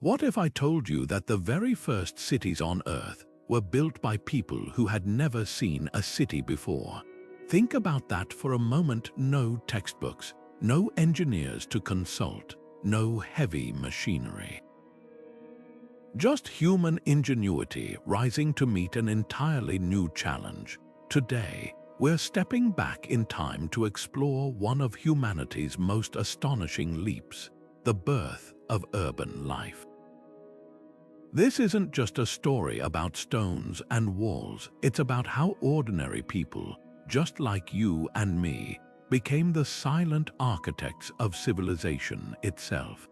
What if I told you that the very first cities on Earth were built by people who had never seen a city before? Think about that for a moment. No textbooks, no engineers to consult, no heavy machinery. Just human ingenuity rising to meet an entirely new challenge. Today, we're stepping back in time to explore one of humanity's most astonishing leaps, the birth of urban life. This isn't just a story about stones and walls, it's about how ordinary people, just like you and me, became the silent architects of civilization itself.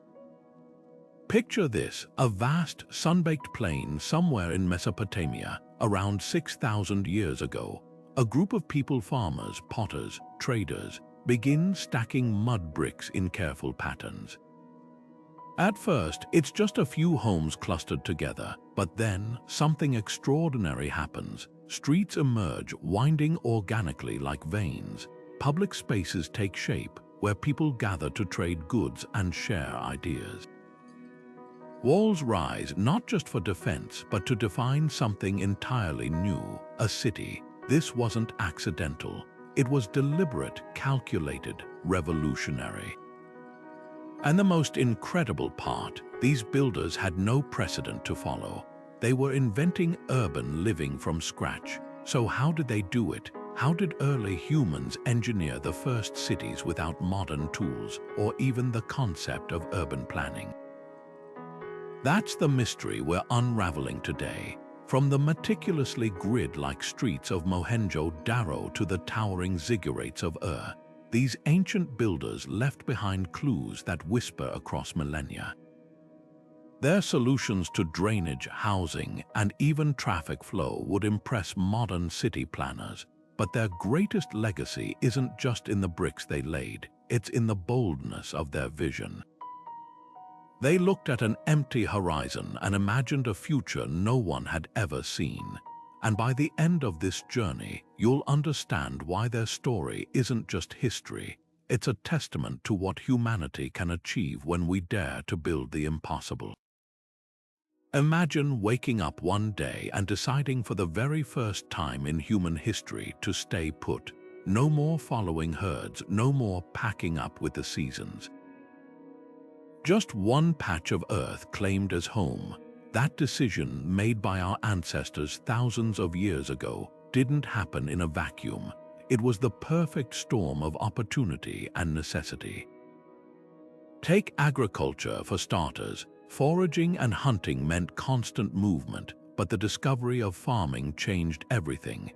Picture this, a vast, sun-baked plain somewhere in Mesopotamia, around 6,000 years ago. A group of people, farmers, potters, traders, begin stacking mud bricks in careful patterns. At first, it's just a few homes clustered together, but then something extraordinary happens. Streets emerge, winding organically like veins. Public spaces take shape, where people gather to trade goods and share ideas. Walls rise not just for defense, but to define something entirely new, a city. This wasn't accidental. It was deliberate, calculated, revolutionary. And the most incredible part, these builders had no precedent to follow. They were inventing urban living from scratch. So how did they do it? How did early humans engineer the first cities without modern tools or even the concept of urban planning? That's the mystery we're unraveling today. From the meticulously grid-like streets of Mohenjo-Daro to the towering Zigurates of these ancient builders left behind clues that whisper across millennia. Their solutions to drainage, housing, and even traffic flow would impress modern city planners, but their greatest legacy isn't just in the bricks they laid, it's in the boldness of their vision. They looked at an empty horizon and imagined a future no one had ever seen. And by the end of this journey, you'll understand why their story isn't just history. It's a testament to what humanity can achieve when we dare to build the impossible. Imagine waking up one day and deciding for the very first time in human history to stay put. No more following herds, no more packing up with the seasons. Just one patch of earth claimed as home. That decision, made by our ancestors thousands of years ago, didn't happen in a vacuum. It was the perfect storm of opportunity and necessity. Take agriculture for starters. Foraging and hunting meant constant movement, but the discovery of farming changed everything.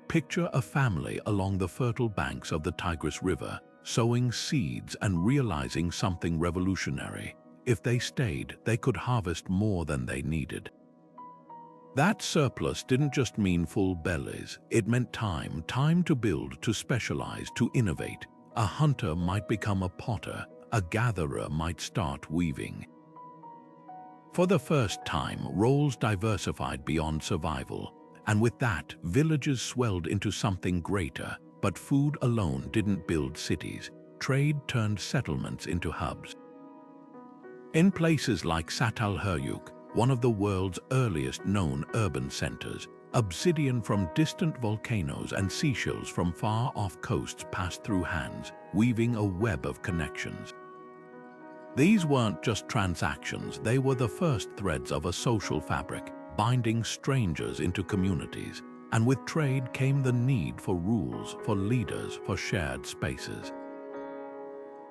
Picture a family along the fertile banks of the Tigris River, sowing seeds and realizing something revolutionary. If they stayed, they could harvest more than they needed. That surplus didn't just mean full bellies, it meant time to build, to specialize, to innovate. A hunter might become a potter, a gatherer might start weaving. For the first time, roles diversified beyond survival, and with that, villages swelled into something greater. But food alone didn't build cities. Trade turned settlements into hubs. In places like Çatalhöyük, one of the world's earliest known urban centers, obsidian from distant volcanoes and seashells from far-off coasts passed through hands, weaving a web of connections. These weren't just transactions, they were the first threads of a social fabric, binding strangers into communities. And with trade came the need for rules, for leaders, for shared spaces.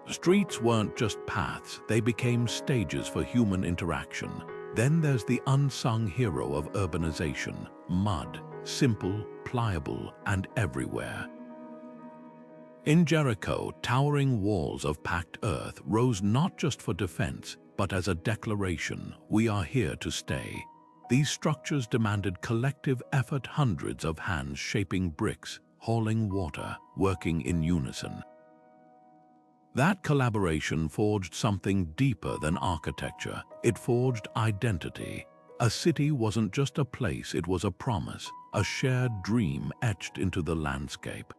Streets weren't just paths, they became stages for human interaction. Then there's the unsung hero of urbanization: mud, simple, pliable, and everywhere. In Jericho, towering walls of packed earth rose not just for defense, but as a declaration: we are here to stay. These structures demanded collective effort, hundreds of hands shaping bricks, hauling water, working in unison. That collaboration forged something deeper than architecture. It forged identity. A city wasn't just a place, it was a promise, a shared dream etched into the landscape.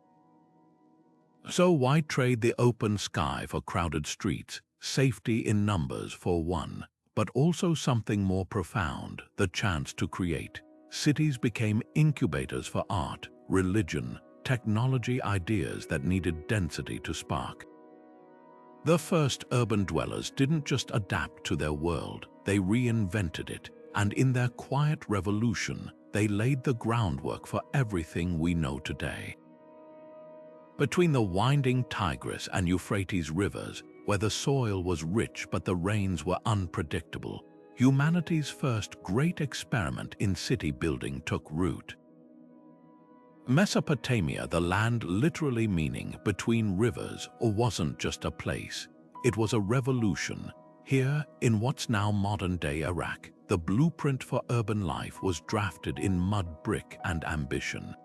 So why trade the open sky for crowded streets? Safety in numbers for one. but also something more profound, the chance to create. Cities became incubators for art, religion, technology, ideas that needed density to spark. The first urban dwellers didn't just adapt to their world, they reinvented it, and in their quiet revolution, they laid the groundwork for everything we know today. Between the winding Tigris and Euphrates rivers, where the soil was rich but the rains were unpredictable, humanity's first great experiment in city building took root. Mesopotamia, the land literally meaning between rivers, wasn't just a place. It was a revolution. Here, in what's now modern-day Iraq, the blueprint for urban life was drafted in mud, brick, and ambition.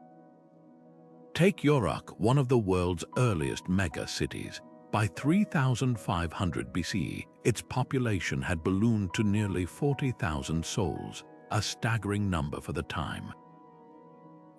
Take Uruk, one of the world's earliest mega-cities. By 3500 BCE, its population had ballooned to nearly 40,000 souls, a staggering number for the time.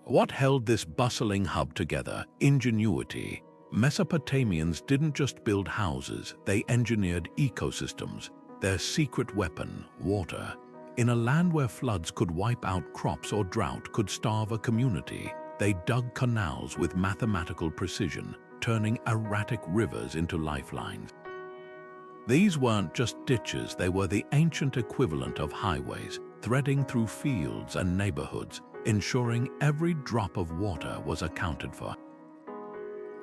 What held this bustling hub together? Ingenuity. Mesopotamians didn't just build houses, they engineered ecosystems, their secret weapon, water. In a land where floods could wipe out crops or drought could starve a community, they dug canals with mathematical precision, turning erratic rivers into lifelines. These weren't just ditches, they were the ancient equivalent of highways, threading through fields and neighborhoods, ensuring every drop of water was accounted for.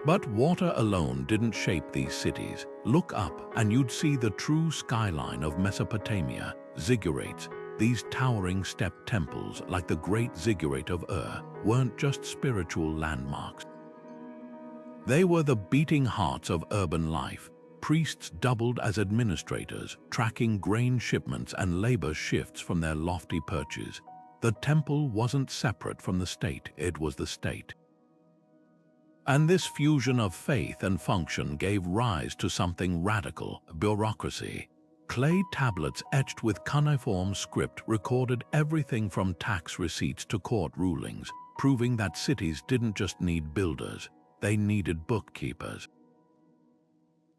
But water alone didn't shape these cities. Look up and you'd see the true skyline of Mesopotamia, Zigurates. These towering step temples, like the great Ziggurat of Ur, weren't just spiritual landmarks. They were the beating hearts of urban life. Priests doubled as administrators, tracking grain shipments and labor shifts from their lofty perches. The temple wasn't separate from the state, it was the state. And this fusion of faith and function gave rise to something radical: bureaucracy. Clay tablets etched with cuneiform script recorded everything from tax receipts to court rulings, proving that cities didn't just need builders, they needed bookkeepers.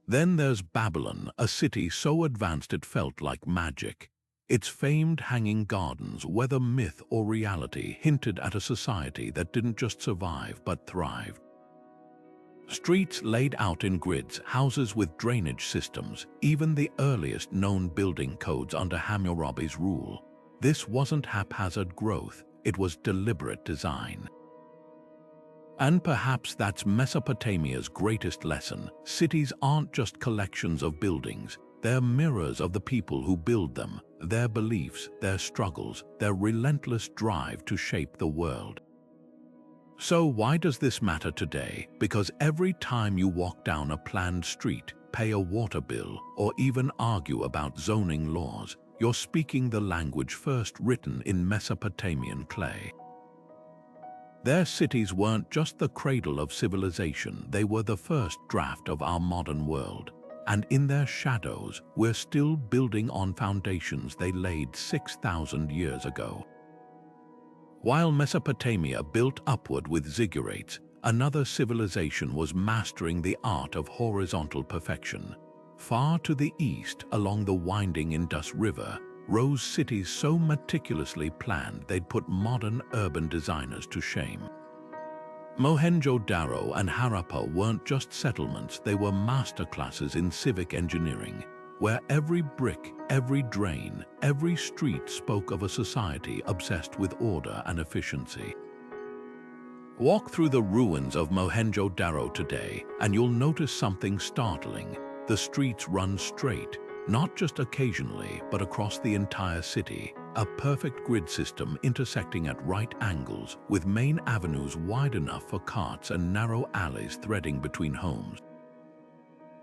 Then there's Babylon, a city so advanced it felt like magic. Its famed hanging gardens, whether myth or reality, hinted at a society that didn't just survive but thrived. Streets laid out in grids, houses with drainage systems, even the earliest known building codes under Hammurabi's rule. This wasn't haphazard growth, it was deliberate design. And perhaps that's Mesopotamia's greatest lesson. Cities aren't just collections of buildings, they're mirrors of the people who build them, their beliefs, their struggles, their relentless drive to shape the world. So why does this matter today? Because every time you walk down a planned street, pay a water bill, or even argue about zoning laws, you're speaking the language first written in Mesopotamian clay. Their cities weren't just the cradle of civilization, they were the first draft of our modern world. And in their shadows, we're still building on foundations they laid 6,000 years ago. While Mesopotamia built upward with ziggurats, another civilization was mastering the art of horizontal perfection. Far to the east, along the winding Indus River, rose cities so meticulously planned they'd put modern urban designers to shame. Mohenjo-Daro and Harappa weren't just settlements, they were masterclasses in civic engineering, where every brick, every drain, every street spoke of a society obsessed with order and efficiency. Walk through the ruins of Mohenjo-Daro today, and you'll notice something startling. The streets run straight, not just occasionally, but across the entire city, a perfect grid system intersecting at right angles, with main avenues wide enough for carts and narrow alleys threading between homes.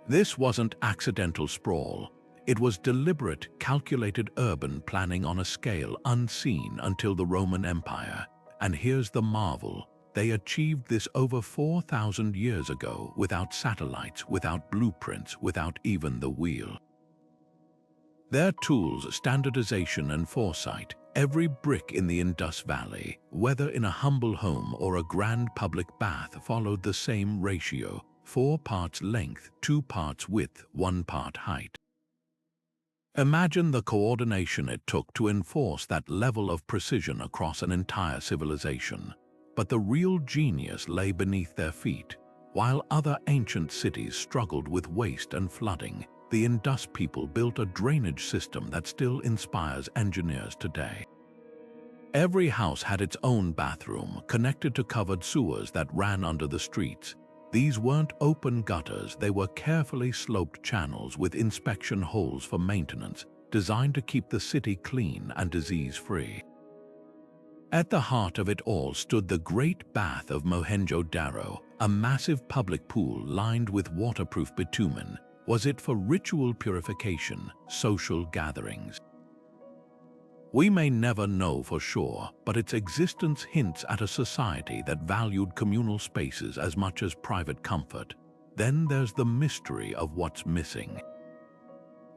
This wasn't accidental sprawl. It was deliberate, calculated urban planning on a scale unseen until the Roman Empire. And here's the marvel: they achieved this over 4,000 years ago without satellites, without blueprints, without even the wheel. Their tools, standardization and foresight. Every brick in the Indus Valley, whether in a humble home or a grand public bath, followed the same ratio: 4 parts length, 2 parts width, 1 part height. Imagine the coordination it took to enforce that level of precision across an entire civilization. But the real genius lay beneath their feet. While other ancient cities struggled with waste and flooding, the Indus people built a drainage system that still inspires engineers today. Every house had its own bathroom, connected to covered sewers that ran under the streets. These weren't open gutters, they were carefully sloped channels with inspection holes for maintenance, designed to keep the city clean and disease-free. At the heart of it all stood the Great Bath of Mohenjo-Daro, a massive public pool lined with waterproof bitumen. Was it for ritual purification, social gatherings? We may never know for sure, but its existence hints at a society that valued communal spaces as much as private comfort. Then there's the mystery of what's missing.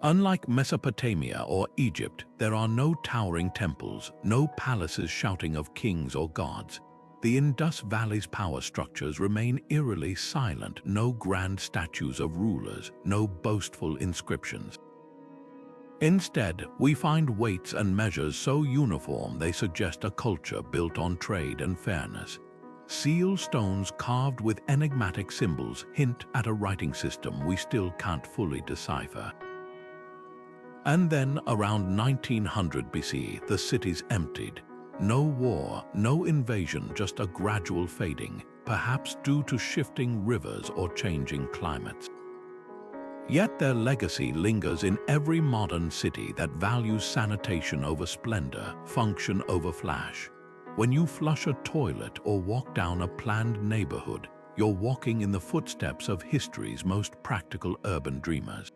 Unlike Mesopotamia or Egypt, there are no towering temples, no palaces shouting of kings or gods. The Indus Valley's power structures remain eerily silent, no grand statues of rulers, no boastful inscriptions. Instead, we find weights and measures so uniform they suggest a culture built on trade and fairness. Seal stones carved with enigmatic symbols hint at a writing system we still can't fully decipher. And then, around 1900 BC, the cities emptied. No war, no invasion, just a gradual fading, perhaps due to shifting rivers or changing climates. Yet their legacy lingers in every modern city that values sanitation over splendor, function over flash. When you flush a toilet or walk down a planned neighborhood, you're walking in the footsteps of history's most practical urban dreamers.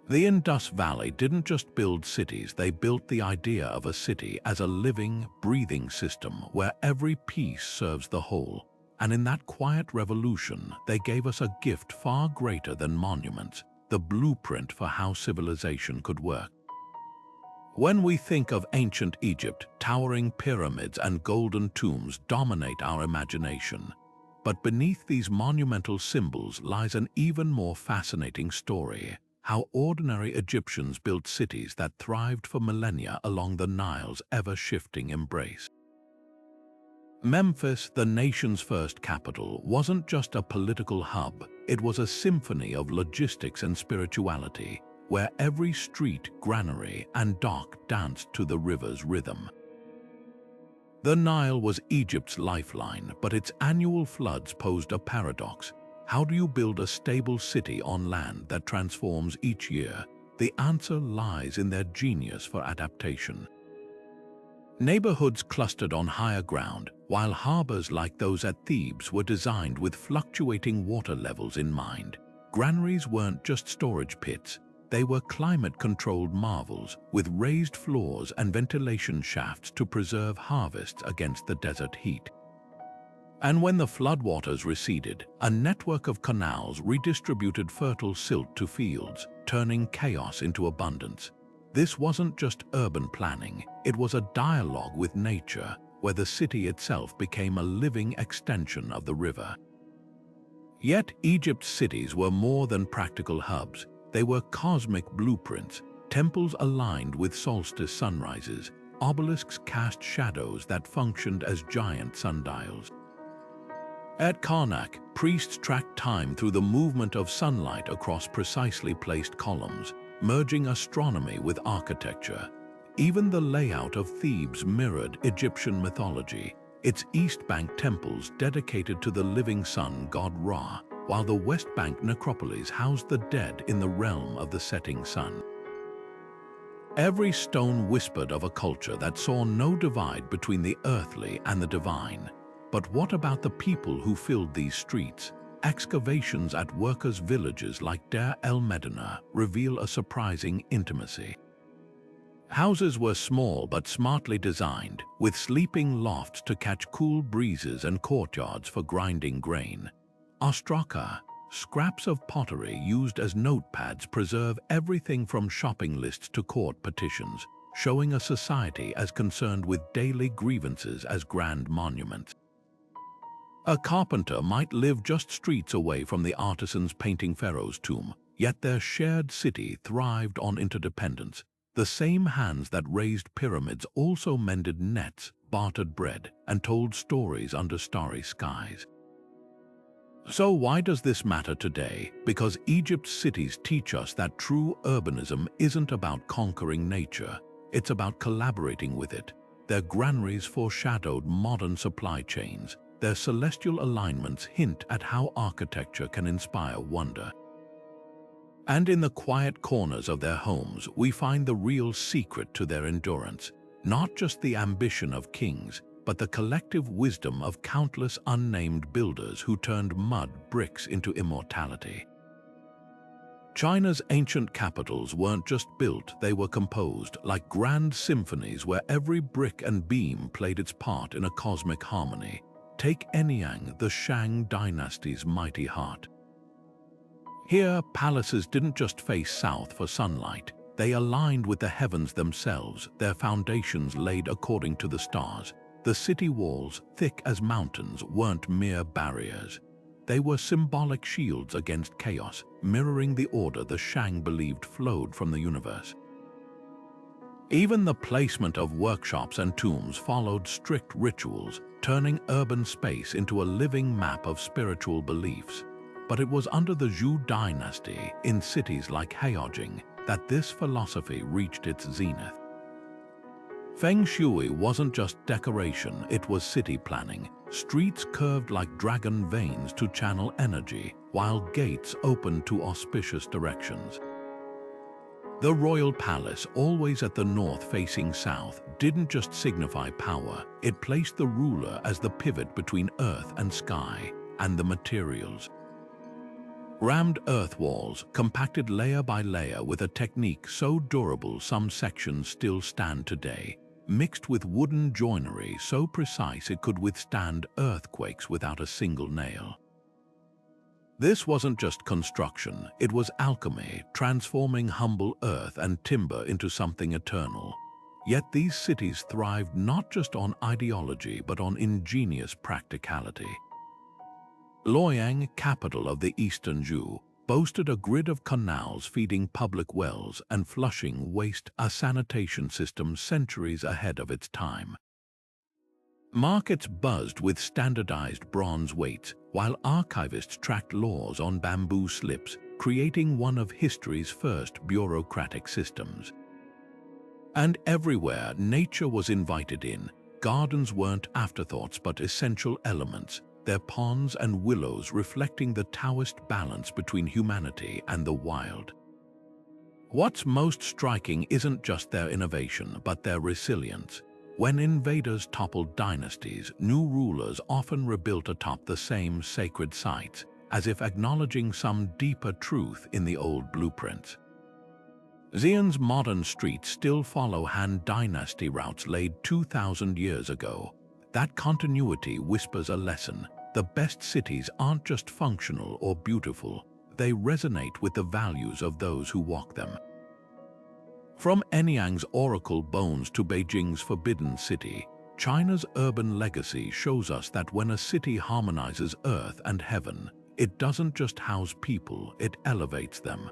The Indus Valley didn't just build cities, they built the idea of a city as a living, breathing system where every piece serves the whole. And in that quiet revolution, they gave us a gift far greater than monuments, the blueprint for how civilization could work. When we think of ancient Egypt, towering pyramids and golden tombs dominate our imagination. But beneath these monumental symbols lies an even more fascinating story: how ordinary Egyptians built cities that thrived for millennia along the Nile's ever-shifting embrace. Memphis, the nation's first capital, wasn't just a political hub, it was a symphony of logistics and spirituality, where every street, granary, and dock danced to the river's rhythm. The Nile was Egypt's lifeline, but its annual floods posed a paradox. How do you build a stable city on land that transforms each year? The answer lies in their genius for adaptation. Neighborhoods clustered on higher ground, while harbors like those at Thebes were designed with fluctuating water levels in mind. Granaries weren't just storage pits, they were climate-controlled marvels with raised floors and ventilation shafts to preserve harvests against the desert heat. And when the floodwaters receded, a network of canals redistributed fertile silt to fields, turning chaos into abundance. This wasn't just urban planning, it was a dialogue with nature, where the city itself became a living extension of the river. Yet Egypt's cities were more than practical hubs. They were cosmic blueprints, temples aligned with solstice sunrises, obelisks cast shadows that functioned as giant sundials. At Karnak, priests tracked time through the movement of sunlight across precisely placed columns, merging astronomy with architecture. Even the layout of Thebes mirrored Egyptian mythology, its East Bank temples dedicated to the living sun god Ra, while the West Bank necropolis housed the dead in the realm of the setting sun. Every stone whispered of a culture that saw no divide between the earthly and the divine. But what about the people who filled these streets? Excavations at workers' villages like Deir el-Medina reveal a surprising intimacy. Houses were small but smartly designed, with sleeping lofts to catch cool breezes and courtyards for grinding grain. Ostraka, scraps of pottery used as notepads, preserve everything from shopping lists to court petitions, showing a society as concerned with daily grievances as grand monuments. A carpenter might live just streets away from the artisans painting Pharaoh's tomb, Yet their shared city thrived on interdependence. The same hands that raised pyramids also mended nets, bartered bread, and told stories under starry skies. So why does this matter today? Because Egypt's cities teach us that true urbanism isn't about conquering nature, it's about collaborating with it. Their granaries foreshadowed modern supply chains. Their celestial alignments hint at how architecture can inspire wonder. And in the quiet corners of their homes, we find the real secret to their endurance, not just the ambition of kings, but the collective wisdom of countless unnamed builders who turned mud bricks into immortality. China's ancient capitals weren't just built, they were composed like grand symphonies where every brick and beam played its part in a cosmic harmony. Take Anyang, the Shang dynasty's mighty heart. Here, palaces didn't just face south for sunlight. They aligned with the heavens themselves, their foundations laid according to the stars. The city walls, thick as mountains, weren't mere barriers. They were symbolic shields against chaos, mirroring the order the Shang believed flowed from the universe. Even the placement of workshops and tombs followed strict rituals, turning urban space into a living map of spiritual beliefs. But it was under the Zhou dynasty, in cities like Haiyang, that this philosophy reached its zenith. Feng Shui wasn't just decoration, it was city planning. Streets curved like dragon veins to channel energy, while gates opened to auspicious directions. The royal palace, always at the north facing south, didn't just signify power, it placed the ruler as the pivot between earth and sky, and the materials. Rammed earth walls, compacted layer by layer with a technique so durable some sections still stand today, mixed with wooden joinery so precise it could withstand earthquakes without a single nail. This wasn't just construction, it was alchemy, transforming humble earth and timber into something eternal. Yet these cities thrived not just on ideology but on ingenious practicality. Luoyang, capital of the Eastern Zhou, boasted a grid of canals feeding public wells and flushing waste, a sanitation system centuries ahead of its time. Markets buzzed with standardized bronze weights, while archivists tracked laws on bamboo slips, creating one of history's first bureaucratic systems. And everywhere, nature was invited in. Gardens weren't afterthoughts but essential elements, their ponds and willows reflecting the Taoist balance between humanity and the wild. What's most striking isn't just their innovation, but their resilience. When invaders toppled dynasties, new rulers often rebuilt atop the same sacred sites, as if acknowledging some deeper truth in the old blueprints. Xi'an's modern streets still follow Han Dynasty routes laid 2,000 years ago. That continuity whispers a lesson. The best cities aren't just functional or beautiful, they resonate with the values of those who walk them. From Anyang's oracle bones to Beijing's forbidden city, China's urban legacy shows us that when a city harmonizes earth and heaven, it doesn't just house people, it elevates them.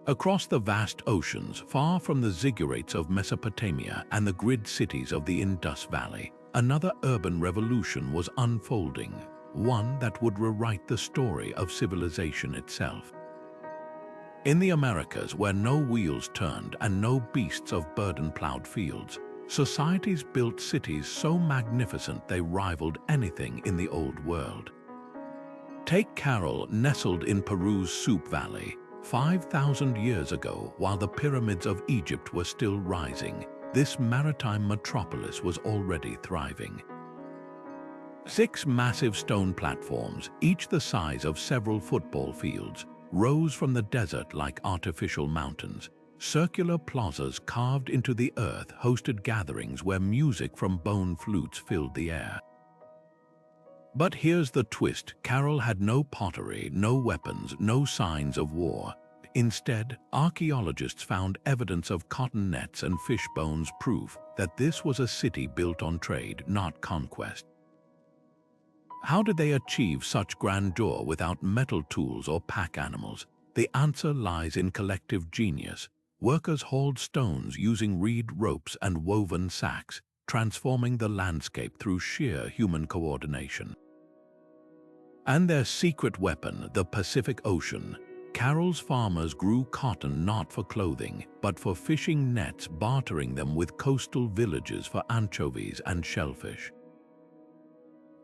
Across the vast oceans, far from the Zigurates of Mesopotamia and the grid cities of the Indus Valley, another urban revolution was unfolding, one that would rewrite the story of civilization itself. In the Americas, where no wheels turned and no beasts of burden plowed fields, societies built cities so magnificent they rivaled anything in the old world. Take Cairo, nestled in Peru's Soup Valley. 5,000 years ago, while the pyramids of Egypt were still rising, this maritime metropolis was already thriving. 6 massive stone platforms, each the size of several football fields, rose from the desert like artificial mountains. Circular plazas carved into the earth hosted gatherings where music from bone flutes filled the air. But here's the twist: Cairo had no pottery, no weapons, no signs of war. Instead, archaeologists found evidence of cotton nets and fish bones, proof that this was a city built on trade, not conquest. How did they achieve such grandeur without metal tools or pack animals? The answer lies in collective genius. Workers hauled stones using reed ropes and woven sacks, transforming the landscape through sheer human coordination. And their secret weapon, the Pacific Ocean. Carroll's farmers grew cotton not for clothing, but for fishing nets, bartering them with coastal villages for anchovies and shellfish.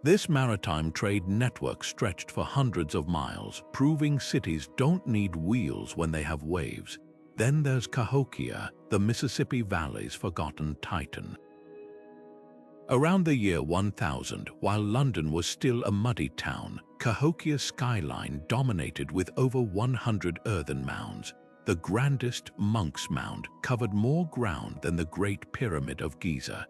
This maritime trade network stretched for hundreds of miles, proving cities don't need wheels when they have waves. Then there's Cahokia, the Mississippi Valley's forgotten titan. Around the year 1000, while London was still a muddy town, Cahokia's skyline dominated with over 100 earthen mounds. The grandest, Monk's Mound, covered more ground than the Great Pyramid of Giza.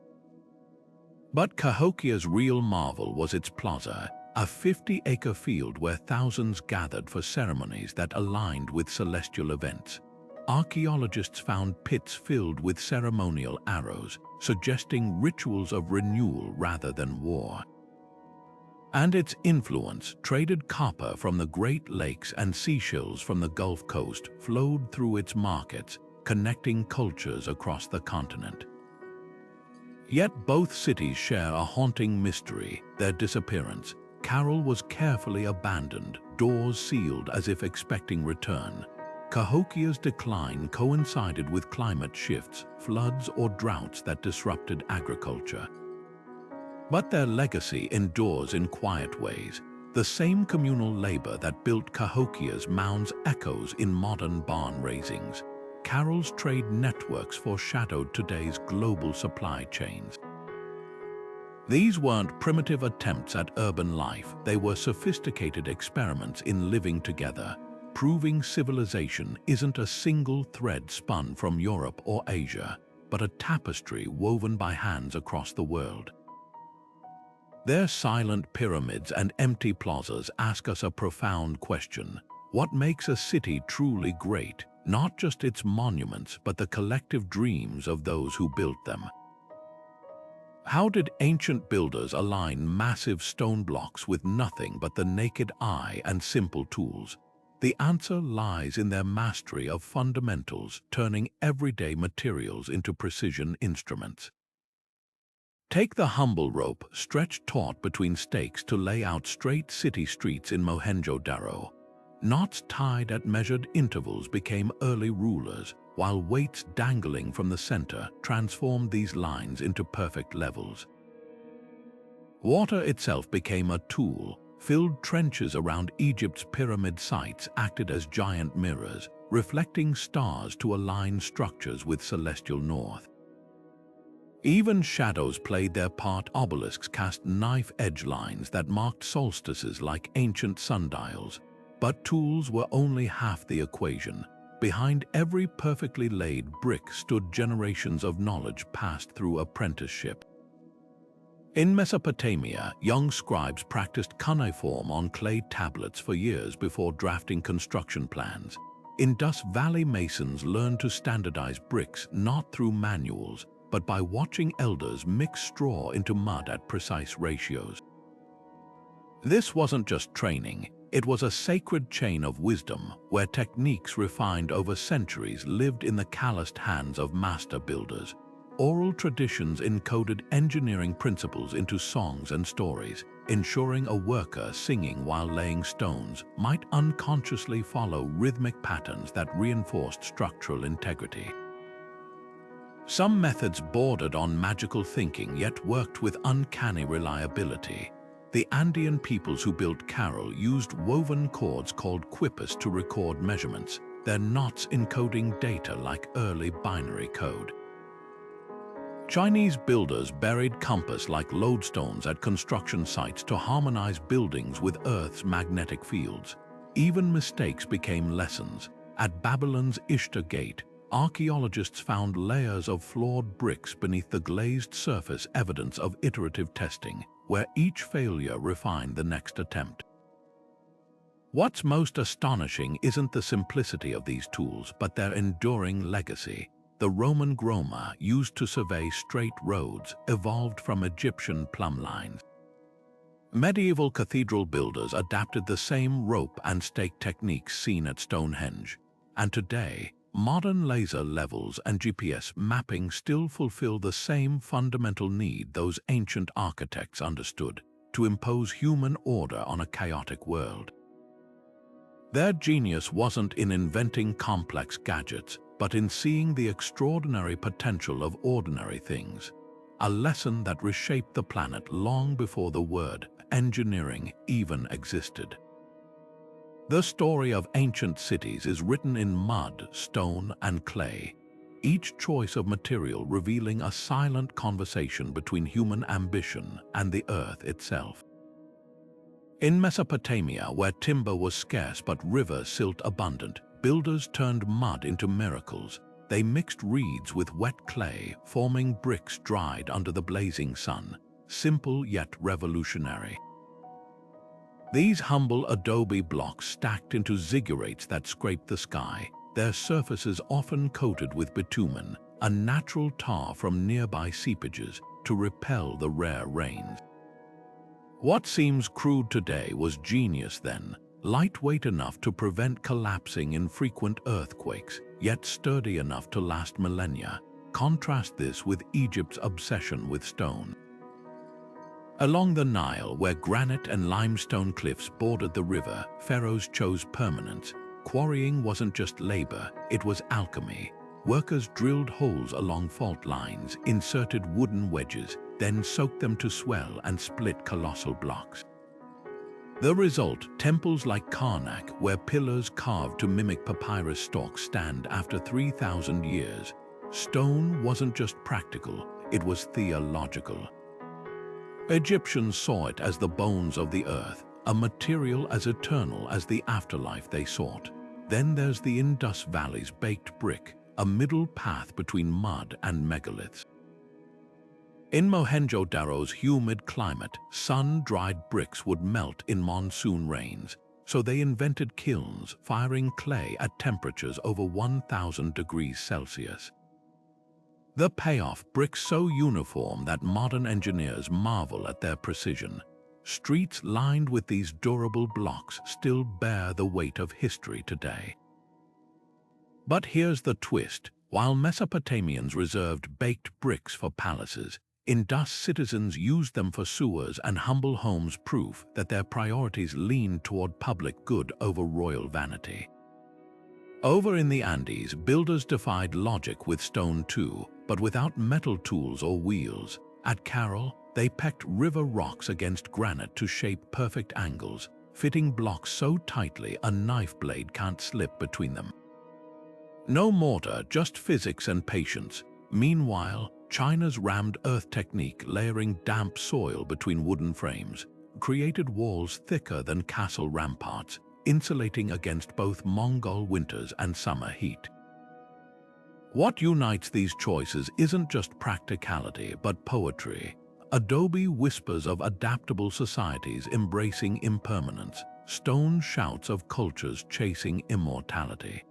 But Cahokia's real marvel was its plaza, a 50-acre field where thousands gathered for ceremonies that aligned with celestial events. Archaeologists found pits filled with ceremonial arrows, suggesting rituals of renewal rather than war. And its influence, traded copper from the Great Lakes and seashells from the Gulf Coast, flowed through its markets, connecting cultures across the continent. Yet both cities share a haunting mystery, their disappearance. Carroll was carefully abandoned, doors sealed as if expecting return. Cahokia's decline coincided with climate shifts, floods or droughts that disrupted agriculture. But their legacy endures in quiet ways. The same communal labor that built Cahokia's mounds echoes in modern barn raisings. Carroll's trade networks foreshadowed today's global supply chains. These weren't primitive attempts at urban life, they were sophisticated experiments in living together, proving civilization isn't a single thread spun from Europe or Asia, but a tapestry woven by hands across the world. Their silent pyramids and empty plazas ask us a profound question. What makes a city truly great? Not just its monuments, but the collective dreams of those who built them. How did ancient builders align massive stone blocks with nothing but the naked eye and simple tools? The answer lies in their mastery of fundamentals, turning everyday materials into precision instruments. Take the humble rope stretched taut between stakes to lay out straight city streets in Mohenjo-Daro. Knots tied at measured intervals became early rulers, while weights dangling from the center transformed these lines into perfect levels. Water itself became a tool. Filled trenches around Egypt's pyramid sites acted as giant mirrors, reflecting stars to align structures with celestial north. Even shadows played their part. Obelisks cast knife-edge lines that marked solstices like ancient sundials. But tools were only half the equation. Behind every perfectly laid brick stood generations of knowledge passed through apprenticeship. In Mesopotamia, young scribes practiced cuneiform on clay tablets for years before drafting construction plans. Indus Valley masons learned to standardize bricks not through manuals, but by watching elders mix straw into mud at precise ratios. This wasn't just training, it was a sacred chain of wisdom where techniques refined over centuries lived in the calloused hands of master builders. Oral traditions encoded engineering principles into songs and stories, ensuring a worker singing while laying stones might unconsciously follow rhythmic patterns that reinforced structural integrity. Some methods bordered on magical thinking yet worked with uncanny reliability. The Andean peoples who built Carroll used woven cords called quippers to record measurements, their knots encoding data like early binary code. Chinese builders buried compass like lodestones at construction sites to harmonize buildings with Earth's magnetic fields. Even mistakes became lessons. At Babylon's Ishtar Gate, archaeologists found layers of flawed bricks beneath the glazed surface, evidence of iterative testing, where each failure refined the next attempt. What's most astonishing isn't the simplicity of these tools, but their enduring legacy. The Roman groma, used to survey straight roads, evolved from Egyptian plumb lines. Medieval cathedral builders adapted the same rope and stake techniques seen at Stonehenge, and today, modern laser levels and GPS mapping still fulfill the same fundamental need those ancient architects understood: to impose human order on a chaotic world. Their genius wasn't in inventing complex gadgets, but in seeing the extraordinary potential of ordinary things, a lesson that reshaped the planet long before the word engineering even existed. The story of ancient cities is written in mud, stone, and clay, each choice of material revealing a silent conversation between human ambition and the earth itself. In Mesopotamia, where timber was scarce but river silt abundant, builders turned mud into miracles. They mixed reeds with wet clay, forming bricks dried under the blazing sun, simple yet revolutionary. These humble adobe blocks stacked into zigurates that scraped the sky, their surfaces often coated with bitumen, a natural tar from nearby seepages, to repel the rare rains. What seems crude today was genius then, lightweight enough to prevent collapsing in frequent earthquakes, yet sturdy enough to last millennia. Contrast this with Egypt's obsession with stone. Along the Nile, where granite and limestone cliffs bordered the river, pharaohs chose permanence. Quarrying wasn't just labor, it was alchemy. Workers drilled holes along fault lines, inserted wooden wedges, then soaked them to swell and split colossal blocks. The result, temples like Karnak, where pillars carved to mimic papyrus stalks stand after 3,000 years. Stone wasn't just practical, it was theological. Egyptians saw it as the bones of the earth, a material as eternal as the afterlife they sought. Then there's the Indus Valley's baked brick, a middle path between mud and megaliths. In Mohenjo-Daro's humid climate, sun-dried bricks would melt in monsoon rains, so they invented kilns, firing clay at temperatures over 1,000 degrees Celsius. The payoff, bricks so uniform that modern engineers marvel at their precision. Streets lined with these durable blocks still bear the weight of history today. But here's the twist. While Mesopotamians reserved baked bricks for palaces, Indus citizens used them for sewers and humble homes, proof that their priorities leaned toward public good over royal vanity. Over in the Andes, builders defied logic with stone too, but without metal tools or wheels. At Carroll, they pecked river rocks against granite to shape perfect angles, fitting blocks so tightly a knife blade can't slip between them. No mortar, just physics and patience. Meanwhile, China's rammed earth technique, layering damp soil between wooden frames, created walls thicker than castle ramparts, insulating against both Mongol winters and summer heat. What unites these choices isn't just practicality, but poetry. Adobe whispers of adaptable societies embracing impermanence, stone shouts of cultures chasing immortality.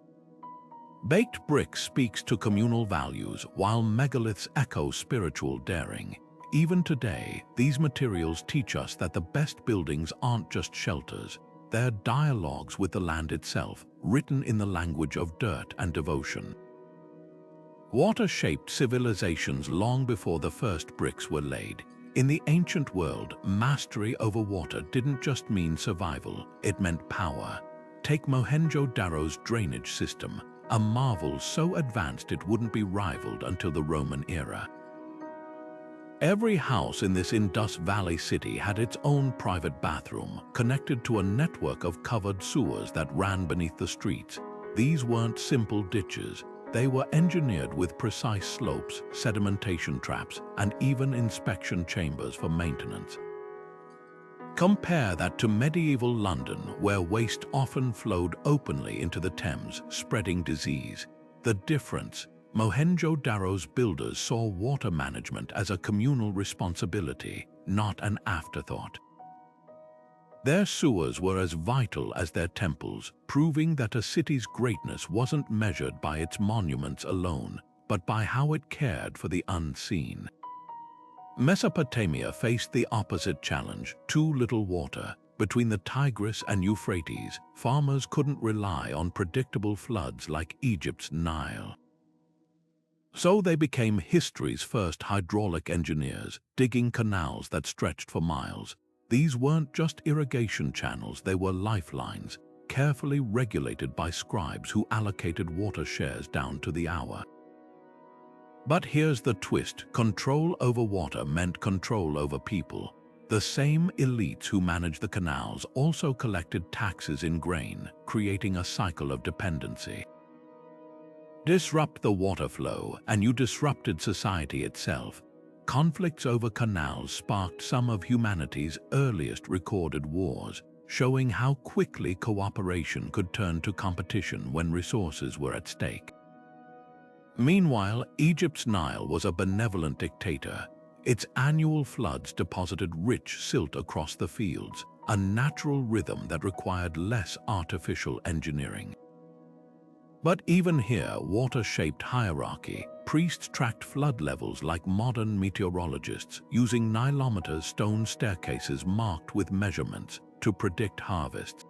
Baked brick speaks to communal values, while megaliths echo spiritual daring. Even today, these materials teach us that the best buildings aren't just shelters. They're dialogues with the land itself, written in the language of dirt and devotion. Water shaped civilizations long before the first bricks were laid. In the ancient world, mastery over water didn't just mean survival, it meant power. Take Mohenjo-Daro's drainage system, a marvel so advanced it wouldn't be rivaled until the Roman era. Every house in this Indus Valley city had its own private bathroom, connected to a network of covered sewers that ran beneath the streets. These weren't simple ditches. They were engineered with precise slopes, sedimentation traps, and even inspection chambers for maintenance. Compare that to medieval London, where waste often flowed openly into the Thames, spreading disease. The difference: Mohenjo-Daro's builders saw water management as a communal responsibility, not an afterthought. Their sewers were as vital as their temples, proving that a city's greatness wasn't measured by its monuments alone, but by how it cared for the unseen. Mesopotamia faced the opposite challenge: too little water. Between the Tigris and Euphrates, farmers couldn't rely on predictable floods like Egypt's Nile. So they became history's first hydraulic engineers, digging canals that stretched for miles. These weren't just irrigation channels, they were lifelines, carefully regulated by scribes who allocated water shares down to the hour. But here's the twist: control over water meant control over people. The same elites who managed the canals also collected taxes in grain, creating a cycle of dependency. Disrupt the water flow, and you disrupted society itself. Conflicts over canals sparked some of humanity's earliest recorded wars, showing how quickly cooperation could turn to competition when resources were at stake. Meanwhile, Egypt's Nile was a benevolent dictator. Its annual floods deposited rich silt across the fields, a natural rhythm that required less artificial engineering. But even here, water shaped hierarchy. Priests tracked flood levels like modern meteorologists, using Nilometers, stone staircases marked with measurements to predict harvests.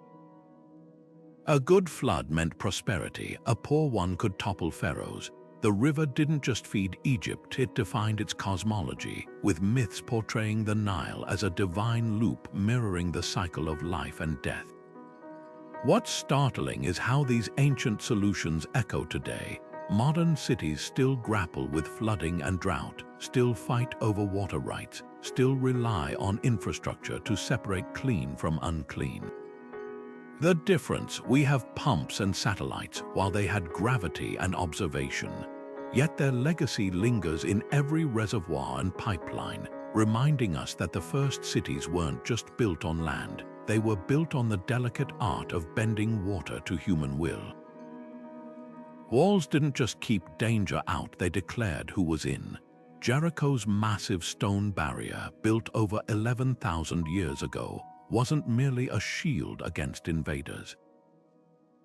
A good flood meant prosperity. A poor one could topple pharaohs. The river didn't just feed Egypt, it defined its cosmology, with myths portraying the Nile as a divine loop mirroring the cycle of life and death. What's startling is how these ancient solutions echo today. Modern cities still grapple with flooding and drought, still fight over water rights, still rely on infrastructure to separate clean from unclean. The difference: we have pumps and satellites, while they had gravity and observation. Yet their legacy lingers in every reservoir and pipeline, reminding us that the first cities weren't just built on land, they were built on the delicate art of bending water to human will. Walls didn't just keep danger out, they declared who was in. Jericho's massive stone barrier, built over 11,000 years ago, wasn't merely a shield against invaders.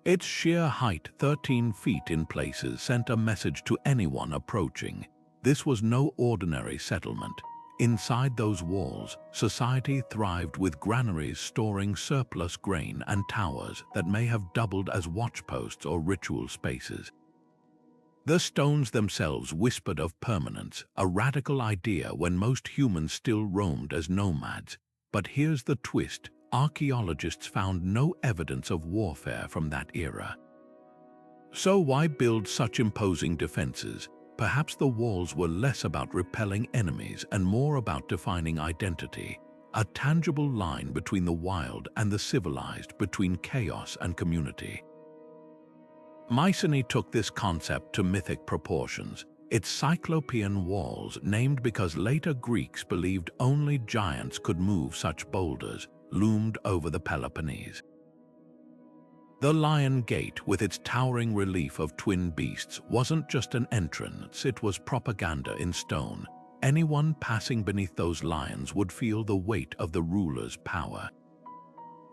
Its sheer height, 13 feet in places, sent a message to anyone approaching. This was no ordinary settlement. Inside those walls, society thrived, with granaries storing surplus grain and towers that may have doubled as watchposts or ritual spaces. The stones themselves whispered of permanence, a radical idea when most humans still roamed as nomads. But here's the twist: archaeologists found no evidence of warfare from that era. So why build such imposing defenses? Perhaps the walls were less about repelling enemies and more about defining identity, a tangible line between the wild and the civilized, between chaos and community. Mycenae took this concept to mythic proportions. Its cyclopean walls, named because later Greeks believed only giants could move such boulders, loomed over the Peloponnese. The Lion Gate, with its towering relief of twin beasts, wasn't just an entrance, it was propaganda in stone. Anyone passing beneath those lions would feel the weight of the ruler's power.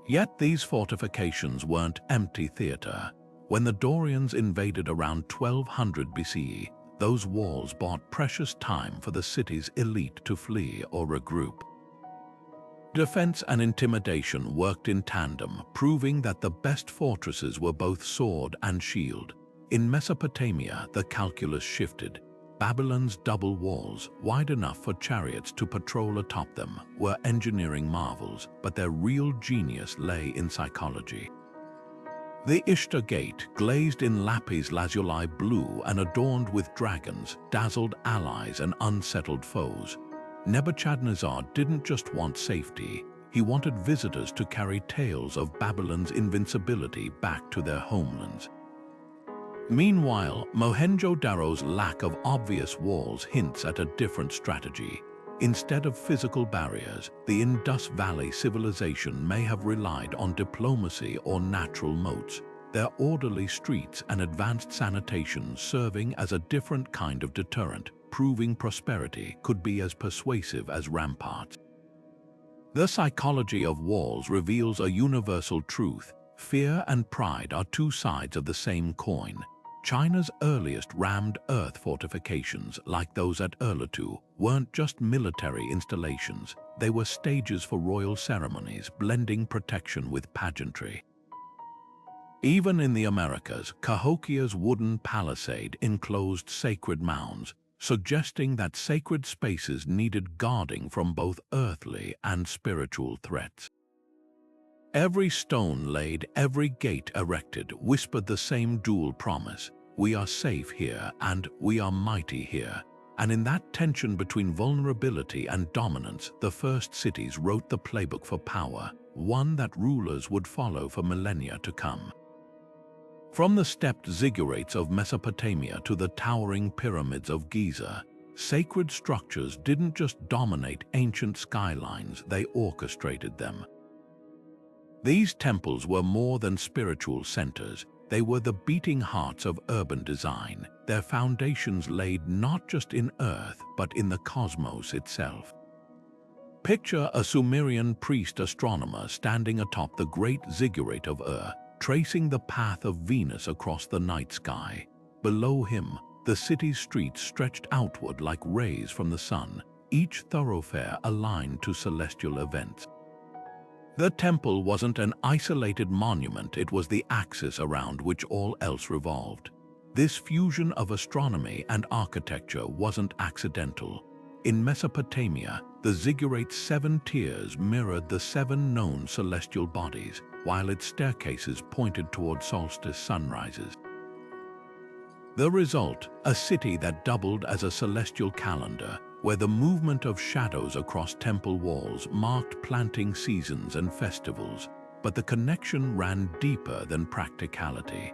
Yet these fortifications weren't empty theater. When the Dorians invaded around 1200 BCE, those walls bought precious time for the city's elite to flee or regroup. Defense and intimidation worked in tandem, proving that the best fortresses were both sword and shield. In Mesopotamia, the calculus shifted. Babylon's double walls, wide enough for chariots to patrol atop them, were engineering marvels, but their real genius lay in psychology. The Ishtar Gate, glazed in lapis lazuli blue and adorned with dragons, dazzled allies and unsettled foes. Nebuchadnezzar didn't just want safety, he wanted visitors to carry tales of Babylon's invincibility back to their homelands. Meanwhile, Mohenjo-Daro's lack of obvious walls hints at a different strategy. Instead of physical barriers, the Indus Valley civilization may have relied on diplomacy or natural moats, their orderly streets and advanced sanitation serving as a different kind of deterrent, proving prosperity could be as persuasive as ramparts. The psychology of walls reveals a universal truth: fear and pride are two sides of the same coin. China's earliest rammed earth fortifications, like those at Urartu, weren't just military installations. They were stages for royal ceremonies, blending protection with pageantry. Even in the Americas, Cahokia's wooden palisade enclosed sacred mounds, suggesting that sacred spaces needed guarding from both earthly and spiritual threats. Every stone laid, every gate erected, whispered the same dual promise: we are safe here and we are mighty here. And in that tension between vulnerability and dominance, the first cities wrote the playbook for power, one that rulers would follow for millennia to come. From the stepped Zigurates of Mesopotamia to the towering pyramids of Giza, sacred structures didn't just dominate ancient skylines, they orchestrated them. These temples were more than spiritual centers. They were the beating hearts of urban design, their foundations laid not just in earth, but in the cosmos itself. Picture a Sumerian priest-astronomer standing atop the great ziggurat of Ur, tracing the path of Venus across the night sky. Below him, the city's streets stretched outward like rays from the sun, each thoroughfare aligned to celestial events. The temple wasn't an isolated monument, it was the axis around which all else revolved. This fusion of astronomy and architecture wasn't accidental. In Mesopotamia, the ziggurate's 7 tiers mirrored the 7 known celestial bodies, while its staircases pointed toward solstice sunrises. The result, a city that doubled as a celestial calendar, where the movement of shadows across temple walls marked planting seasons and festivals, but the connection ran deeper than practicality.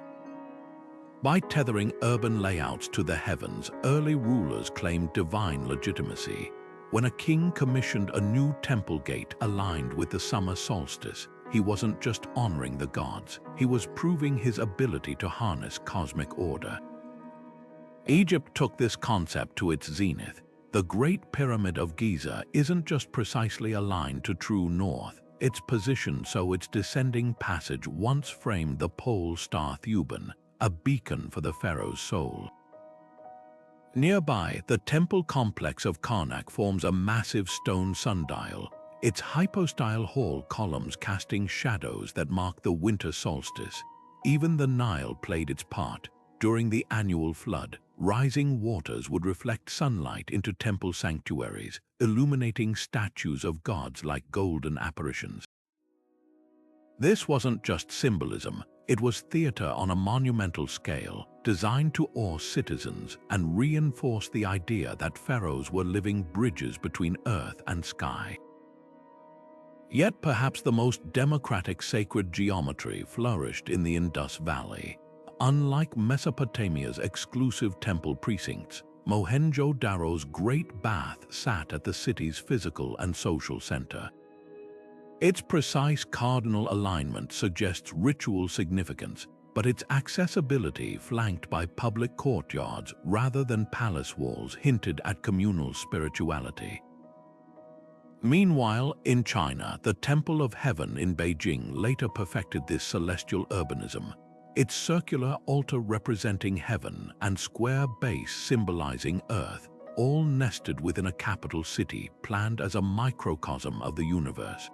By tethering urban layouts to the heavens, early rulers claimed divine legitimacy. When a king commissioned a new temple gate aligned with the summer solstice, he wasn't just honoring the gods, he was proving his ability to harness cosmic order. Egypt took this concept to its zenith. The Great Pyramid of Giza isn't just precisely aligned to true north, it's positioned so its descending passage once framed the pole star Thuban, a beacon for the pharaoh's soul. Nearby, the temple complex of Karnak forms a massive stone sundial, its hypostyle hall columns casting shadows that mark the winter solstice. Even the Nile played its part. During the annual flood, rising waters would reflect sunlight into temple sanctuaries, illuminating statues of gods like golden apparitions. This wasn't just symbolism, it was theater on a monumental scale, designed to awe citizens and reinforce the idea that pharaohs were living bridges between earth and sky. Yet perhaps the most democratic sacred geometry flourished in the Indus Valley. Unlike Mesopotamia's exclusive temple precincts, Mohenjo-Daro's Great Bath sat at the city's physical and social center. Its precise cardinal alignment suggests ritual significance, but its accessibility, flanked by public courtyards rather than palace walls, hinted at communal spirituality. Meanwhile, in China, the Temple of Heaven in Beijing later perfected this celestial urbanism. Its circular altar representing heaven and square base symbolizing earth, all nested within a capital city planned as a microcosm of the universe.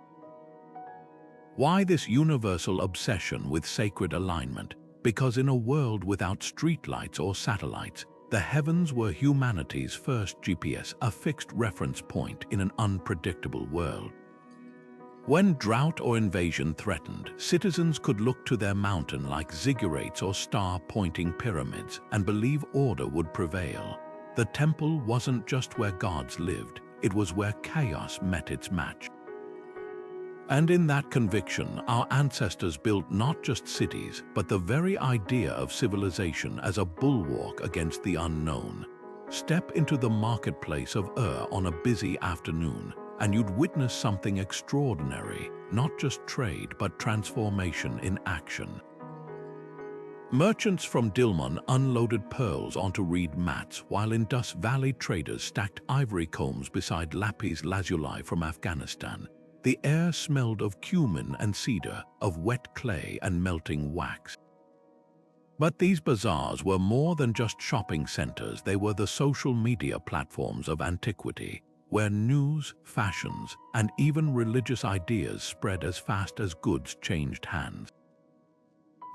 Why this universal obsession with sacred alignment? Because in a world without streetlights or satellites, the heavens were humanity's first GPS, a fixed reference point in an unpredictable world. When drought or invasion threatened, citizens could look to their mountain-like ziggurates or star-pointing pyramids and believe order would prevail. The temple wasn't just where gods lived, it was where chaos met its match. And in that conviction, our ancestors built not just cities, but the very idea of civilization as a bulwark against the unknown. Step into the marketplace of Ur on a busy afternoon, and you'd witness something extraordinary, not just trade but transformation in action. Merchants from Dilmun unloaded pearls onto reed mats, while Indus Valley traders stacked ivory combs beside lapis lazuli from Afghanistan. The air smelled of cumin and cedar, of wet clay and melting wax. But these bazaars were more than just shopping centers. They were the social media platforms of antiquity, where news, fashions, and even religious ideas spread as fast as goods changed hands.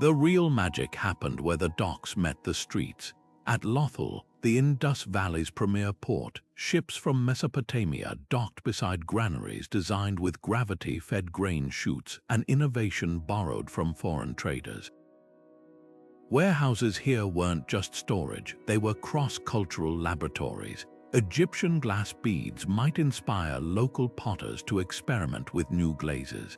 The real magic happened where the docks met the streets. At Lothal, the Indus Valley's premier port, ships from Mesopotamia docked beside granaries designed with gravity-fed grain chutes, an innovation borrowed from foreign traders. Warehouses here weren't just storage, they were cross-cultural laboratories. Egyptian glass beads might inspire local potters to experiment with new glazes.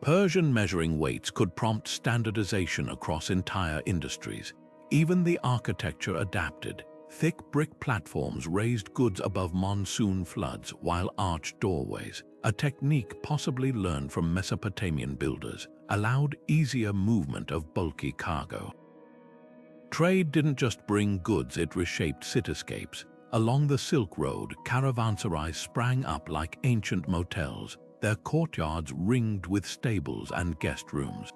Persian measuring weights could prompt standardization across entire industries. Even the architecture adapted. Thick brick platforms raised goods above monsoon floods while arched doorways, a technique possibly learned from Mesopotamian builders, allowed easier movement of bulky cargo. Trade didn't just bring goods, it reshaped cityscapes. Along the Silk Road, caravanserais sprang up like ancient motels, their courtyards ringed with stables and guest rooms.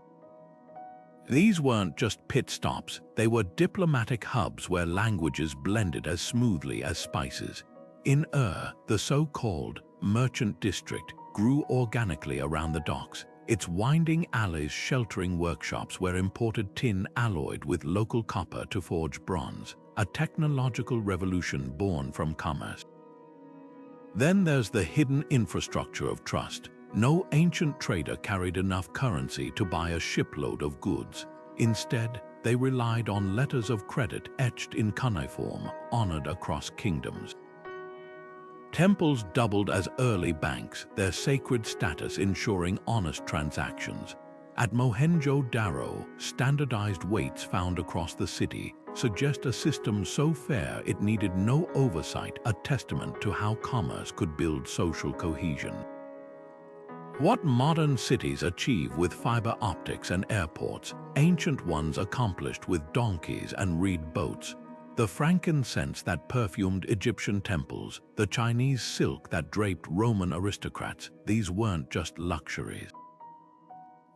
These weren't just pit stops, they were diplomatic hubs where languages blended as smoothly as spices. In the so-called merchant district grew organically around the docks, its winding alleys sheltering workshops where imported tin alloyed with local copper to forge bronze, a technological revolution born from commerce. Then there's the hidden infrastructure of trust. No ancient trader carried enough currency to buy a shipload of goods. Instead, they relied on letters of credit etched in cuneiform, honored across kingdoms. Temples doubled as early banks, their sacred status ensuring honest transactions. At Mohenjo-Daro, standardized weights found across the city suggest a system so fair it needed no oversight, a testament to how commerce could build social cohesion. What modern cities achieve with fiber optics and airports, ancient ones accomplished with donkeys and reed boats. The frankincense that perfumed Egyptian temples, the Chinese silk that draped Roman aristocrats, these weren't just luxuries.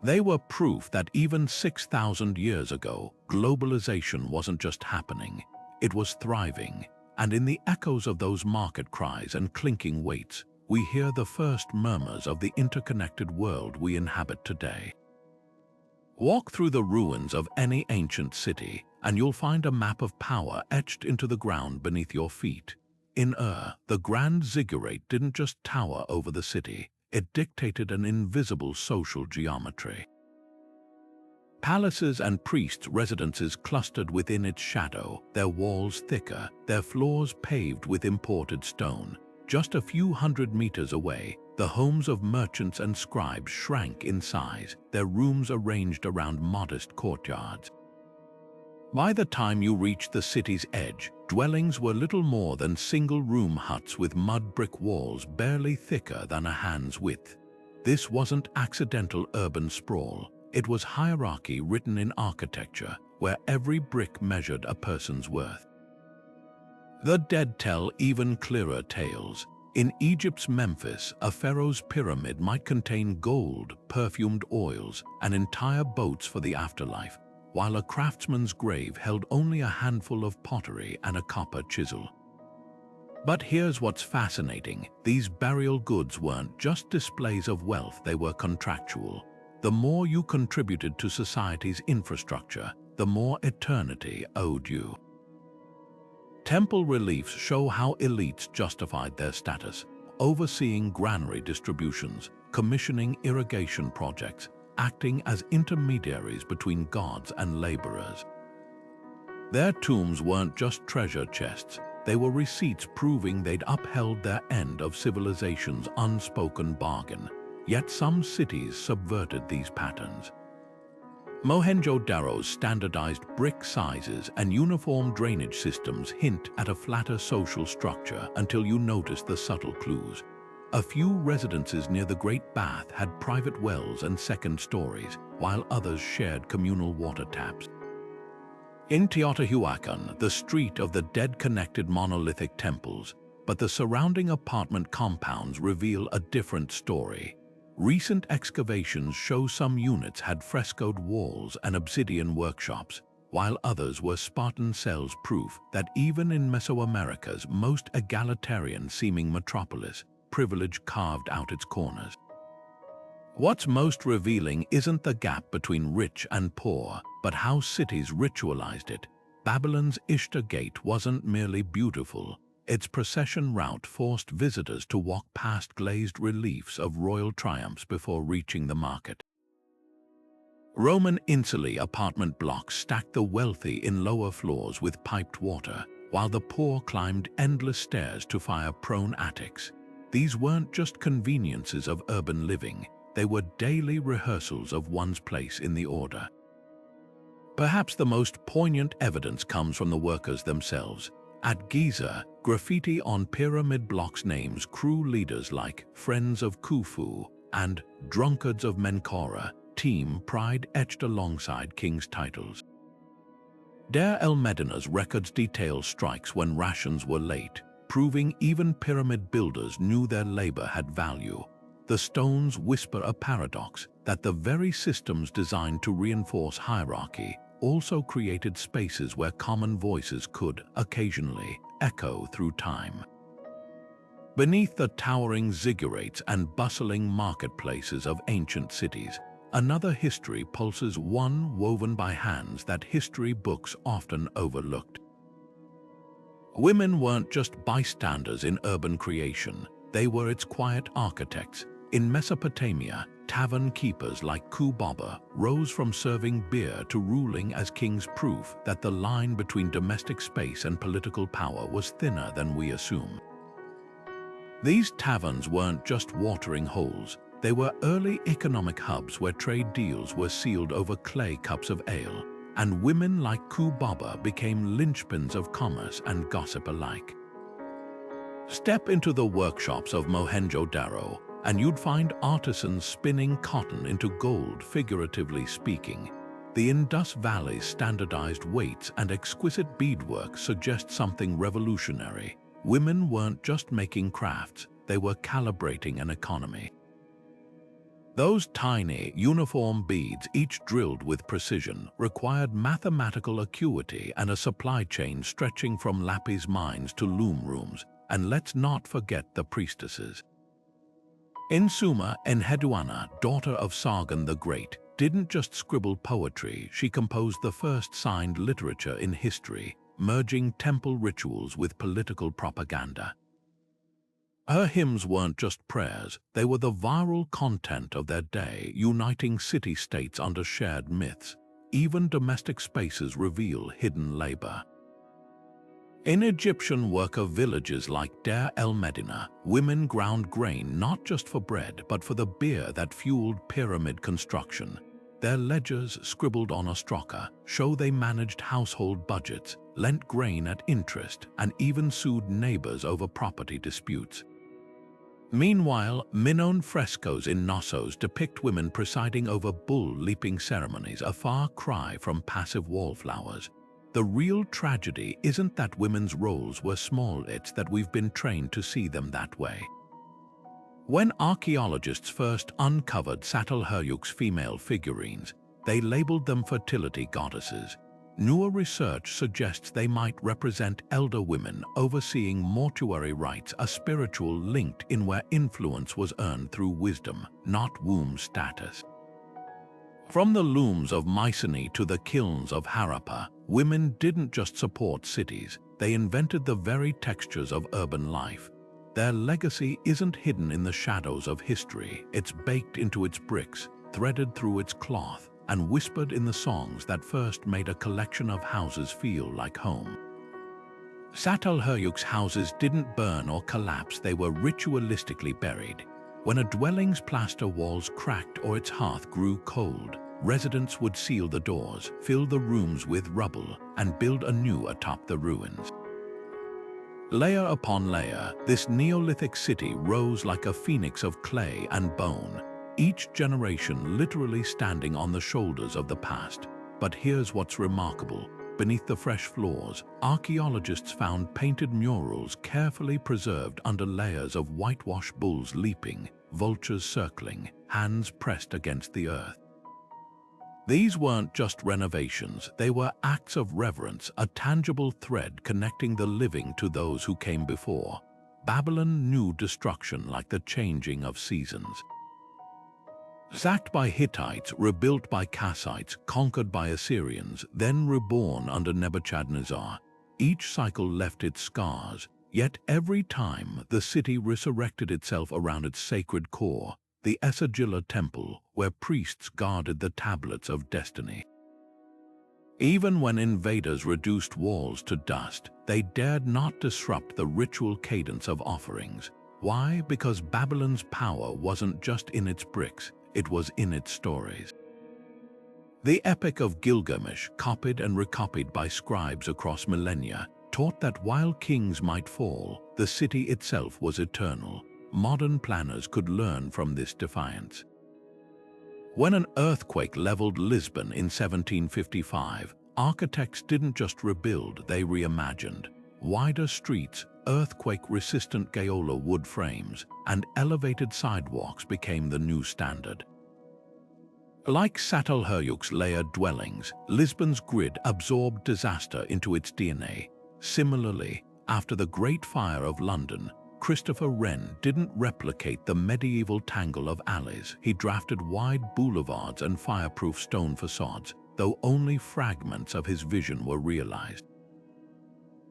They were proof that even 6,000 years ago, globalization wasn't just happening, it was thriving. And in the echoes of those market cries and clinking weights, we hear the first murmurs of the interconnected world we inhabit today. Walk through the ruins of any ancient city, and you'll find a map of power etched into the ground beneath your feet. In the grand Zigurate didn't just tower over the city, it dictated an invisible social geometry. Palaces and priests' residences clustered within its shadow, their walls thicker, their floors paved with imported stone. Just a few hundred meters away, the homes of merchants and scribes shrank in size, their rooms arranged around modest courtyards. By the time you reached the city's edge, dwellings were little more than single-room huts with mud brick walls barely thicker than a hand's width. This wasn't accidental urban sprawl, it was hierarchy written in architecture, where every brick measured a person's worth. The dead tell even clearer tales. In Egypt's Memphis, a pharaoh's pyramid might contain gold, perfumed oils, and entire boats for the afterlife, while a craftsman's grave held only a handful of pottery and a copper chisel. But here's what's fascinating. These burial goods weren't just displays of wealth, they were contractual. The more you contributed to society's infrastructure, the more eternity owed you. Temple reliefs show how elites justified their status, overseeing granary distributions, commissioning irrigation projects, acting as intermediaries between gods and laborers. Their tombs weren't just treasure chests, they were receipts proving they'd upheld their end of civilization's unspoken bargain. Yet some cities subverted these patterns. Mohenjo-Daro's standardized brick sizes and uniform drainage systems hint at a flatter social structure until you notice the subtle clues. A few residences near the Great Bath had private wells and second stories, while others shared communal water taps. In Teotihuacan, the street of the dead connected monolithic temples, but the surrounding apartment compounds reveal a different story. Recent excavations show some units had frescoed walls and obsidian workshops, while others were Spartan cells, proof that even in Mesoamerica's most egalitarian-seeming metropolis, privilege carved out its corners. What's most revealing isn't the gap between rich and poor, but how cities ritualized it. Babylon's Ishtar Gate wasn't merely beautiful. Its procession route forced visitors to walk past glazed reliefs of royal triumphs before reaching the market. Roman insulae apartment blocks stacked the wealthy in lower floors with piped water, while the poor climbed endless stairs to fire-prone attics. These weren't just conveniences of urban living, they were daily rehearsals of one's place in the order. Perhaps the most poignant evidence comes from the workers themselves. At Giza, graffiti on pyramid blocks names crew leaders like Friends of Khufu and Drunkards of Menkaure, team pride etched alongside king's titles. Deir el-Medina's records detail strikes when rations were late, proving even pyramid builders knew their labor had value. The stones whisper a paradox that the very systems designed to reinforce hierarchy also created spaces where common voices could, occasionally, echo through time. Beneath the towering ziggurats and bustling marketplaces of ancient cities, another history pulses, one woven by hands that history books often overlooked. Women weren't just bystanders in urban creation, they were its quiet architects. In Mesopotamia, tavern keepers like Kubaba rose from serving beer to ruling as kings, proof that the line between domestic space and political power was thinner than we assume. These taverns weren't just watering holes, they were early economic hubs where trade deals were sealed over clay cups of ale, and women like Kubaba became linchpins of commerce and gossip alike. Step into the workshops of Mohenjo-Daro, and you'd find artisans spinning cotton into gold, figuratively speaking. The Indus Valley's standardized weights and exquisite beadwork suggest something revolutionary. Women weren't just making crafts, they were calibrating an economy. Those tiny, uniform beads, each drilled with precision, required mathematical acuity and a supply chain stretching from lapis mines to loom rooms. And let's not forget the priestesses. Insuma Enheduanna, daughter of Sargon the Great, didn't just scribble poetry, she composed the first signed literature in history, merging temple rituals with political propaganda. Her hymns weren't just prayers, they were the viral content of their day, uniting city-states under shared myths. Even domestic spaces reveal hidden labor. In Egyptian worker villages like Deir el-Medina, women ground grain not just for bread but for the beer that fueled pyramid construction. Their ledgers, scribbled on ostraka, show they managed household budgets, lent grain at interest, and even sued neighbors over property disputes. Meanwhile, Minoan frescoes in Knossos depict women presiding over bull-leaping ceremonies, a far cry from passive wallflowers. The real tragedy isn't that women's roles were small, it's that we've been trained to see them that way. When archaeologists first uncovered Çatalhöyük's female figurines, they labeled them fertility goddesses. Newer research suggests they might represent elder women overseeing mortuary rites, a spiritual linked in where influence was earned through wisdom, not womb status. From the looms of Mycenae to the kilns of Harappa, women didn't just support cities, they invented the very textures of urban life. Their legacy isn't hidden in the shadows of history, it's baked into its bricks, threaded through its cloth, and whispered in the songs that first made a collection of houses feel like home. Çatalhöyük's houses didn't burn or collapse, they were ritualistically buried. When a dwelling's plaster walls cracked or its hearth grew cold, residents would seal the doors, fill the rooms with rubble, and build anew atop the ruins. Layer upon layer, this Neolithic city rose like a phoenix of clay and bone, each generation literally standing on the shoulders of the past. But here's what's remarkable. Beneath the fresh floors, archaeologists found painted murals carefully preserved under layers of whitewash, bulls leaping, vultures circling, hands pressed against the earth. These weren't just renovations, they were acts of reverence, a tangible thread connecting the living to those who came before. Babylon knew destruction like the changing of seasons. Sacked by Hittites, rebuilt by Kassites, conquered by Assyrians, then reborn under Nebuchadnezzar, each cycle left its scars, yet every time the city resurrected itself around its sacred core, the Esagila temple, where priests guarded the tablets of destiny. Even when invaders reduced walls to dust, they dared not disrupt the ritual cadence of offerings. Why? Because Babylon's power wasn't just in its bricks, it was in its stories. The Epic of Gilgamesh, copied and recopied by scribes across millennia, taught that while kings might fall, the city itself was eternal. Modern planners could learn from this defiance. When an earthquake leveled Lisbon in 1755, architects didn't just rebuild, they reimagined. Wider streets, earthquake-resistant Gaola wood frames, and elevated sidewalks became the new standard. Like Çatalhöyük's layered dwellings, Lisbon's grid absorbed disaster into its DNA. Similarly, after the Great Fire of London, Christopher Wren didn't replicate the medieval tangle of alleys. He drafted wide boulevards and fireproof stone facades, though only fragments of his vision were realized.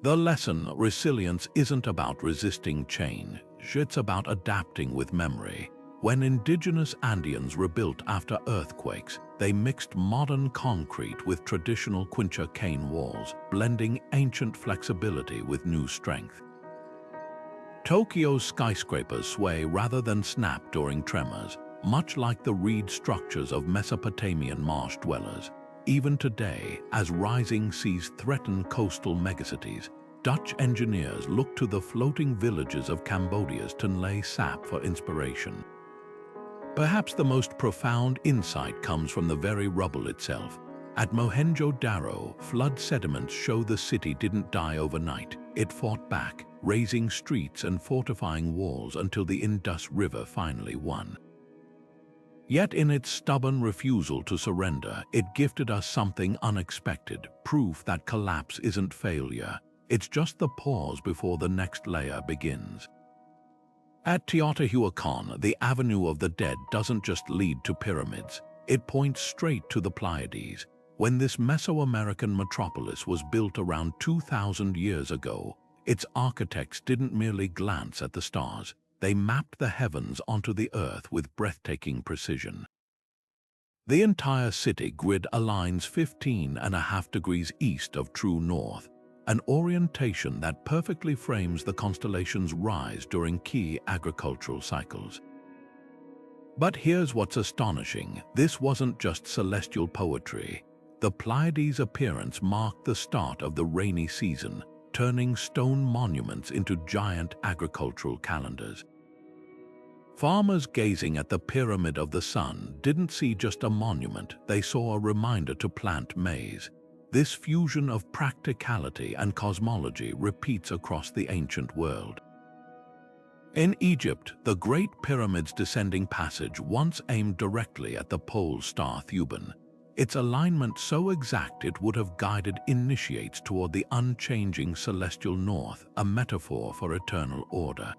The lesson: resilience isn't about resisting change, it's about adapting with memory. When indigenous Andeans rebuilt after earthquakes, they mixed modern concrete with traditional quincha cane walls, blending ancient flexibility with new strength. Tokyo's skyscrapers sway rather than snap during tremors, much like the reed structures of Mesopotamian marsh dwellers. Even today, as rising seas threaten coastal megacities, Dutch engineers look to the floating villages of Cambodia's Tonle Sap for inspiration. Perhaps the most profound insight comes from the very rubble itself. At Mohenjo-Daro, flood sediments show the city didn't die overnight. It fought back, raising streets and fortifying walls until the Indus River finally won. Yet in its stubborn refusal to surrender, it gifted us something unexpected, proof that collapse isn't failure. It's just the pause before the next layer begins. At Teotihuacan, the Avenue of the Dead doesn't just lead to pyramids, it points straight to the Pleiades. When this Mesoamerican metropolis was built around 2,000 years ago, its architects didn't merely glance at the stars, they mapped the heavens onto the earth with breathtaking precision. The entire city grid aligns 15.5 degrees east of true north, an orientation that perfectly frames the constellation's rise during key agricultural cycles. But here's what's astonishing: this wasn't just celestial poetry. The Pleiades' appearance marked the start of the rainy season, turning stone monuments into giant agricultural calendars. Farmers gazing at the Pyramid of the Sun didn't see just a monument, they saw a reminder to plant maize. This fusion of practicality and cosmology repeats across the ancient world. In Egypt, the Great Pyramid's descending passage once aimed directly at the pole star Thuban. Its alignment so exact it would have guided initiates toward the unchanging celestial north, a metaphor for eternal order.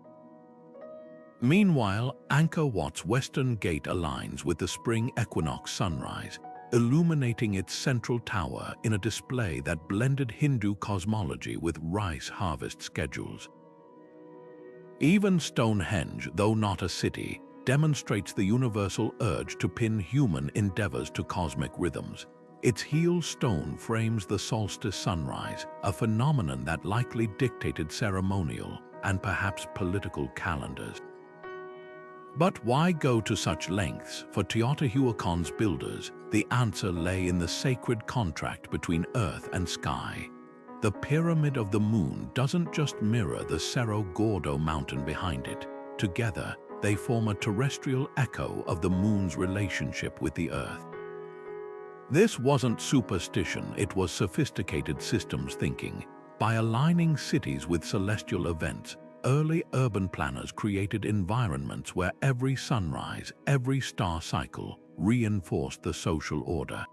Meanwhile, Angkor Wat's western gate aligns with the spring equinox sunrise, illuminating its central tower in a display that blended Hindu cosmology with rice harvest schedules. Even Stonehenge, though not a city, demonstrates the universal urge to pin human endeavors to cosmic rhythms. Its heel stone frames the solstice sunrise, a phenomenon that likely dictated ceremonial and perhaps political calendars. But why go to such lengths? For Teotihuacan's builders, the answer lay in the sacred contract between earth and sky. The Pyramid of the Moon doesn't just mirror the Cerro Gordo mountain behind it. Together, they form a terrestrial echo of the moon's relationship with the earth. This wasn't superstition, it was sophisticated systems thinking. By aligning cities with celestial events, early urban planners created environments where every sunrise, every star cycle reinforced the social order.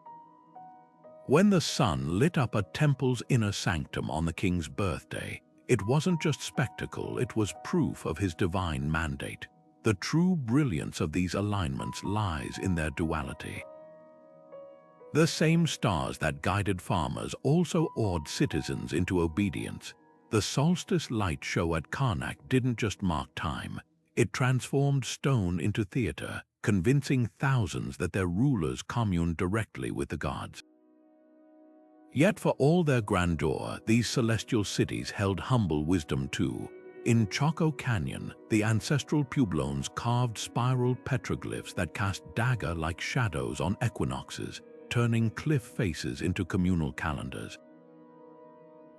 When the sun lit up a temple's inner sanctum on the king's birthday, it wasn't just spectacle, it was proof of his divine mandate. The true brilliance of these alignments lies in their duality. The same stars that guided farmers also awed citizens into obedience. The solstice light show at Karnak didn't just mark time, it transformed stone into theater, convincing thousands that their rulers communed directly with the gods. Yet for all their grandeur, these celestial cities held humble wisdom too. In Choco Canyon, the ancestral Pueblones carved spiral petroglyphs that cast dagger-like shadows on equinoxes, turning cliff faces into communal calendars.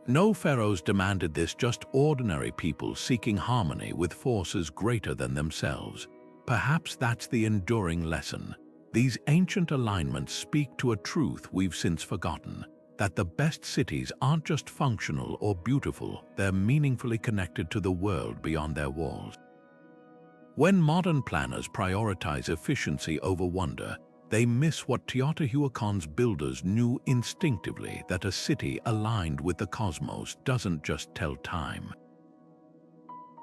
No pharaohs demanded this, just ordinary people seeking harmony with forces greater than themselves. Perhaps that's the enduring lesson. These ancient alignments speak to a truth we've since forgotten, that the best cities aren't just functional or beautiful, they're meaningfully connected to the world beyond their walls. When modern planners prioritize efficiency over wonder, they miss what Teotihuacan's builders knew instinctively, that a city aligned with the cosmos doesn't just tell time.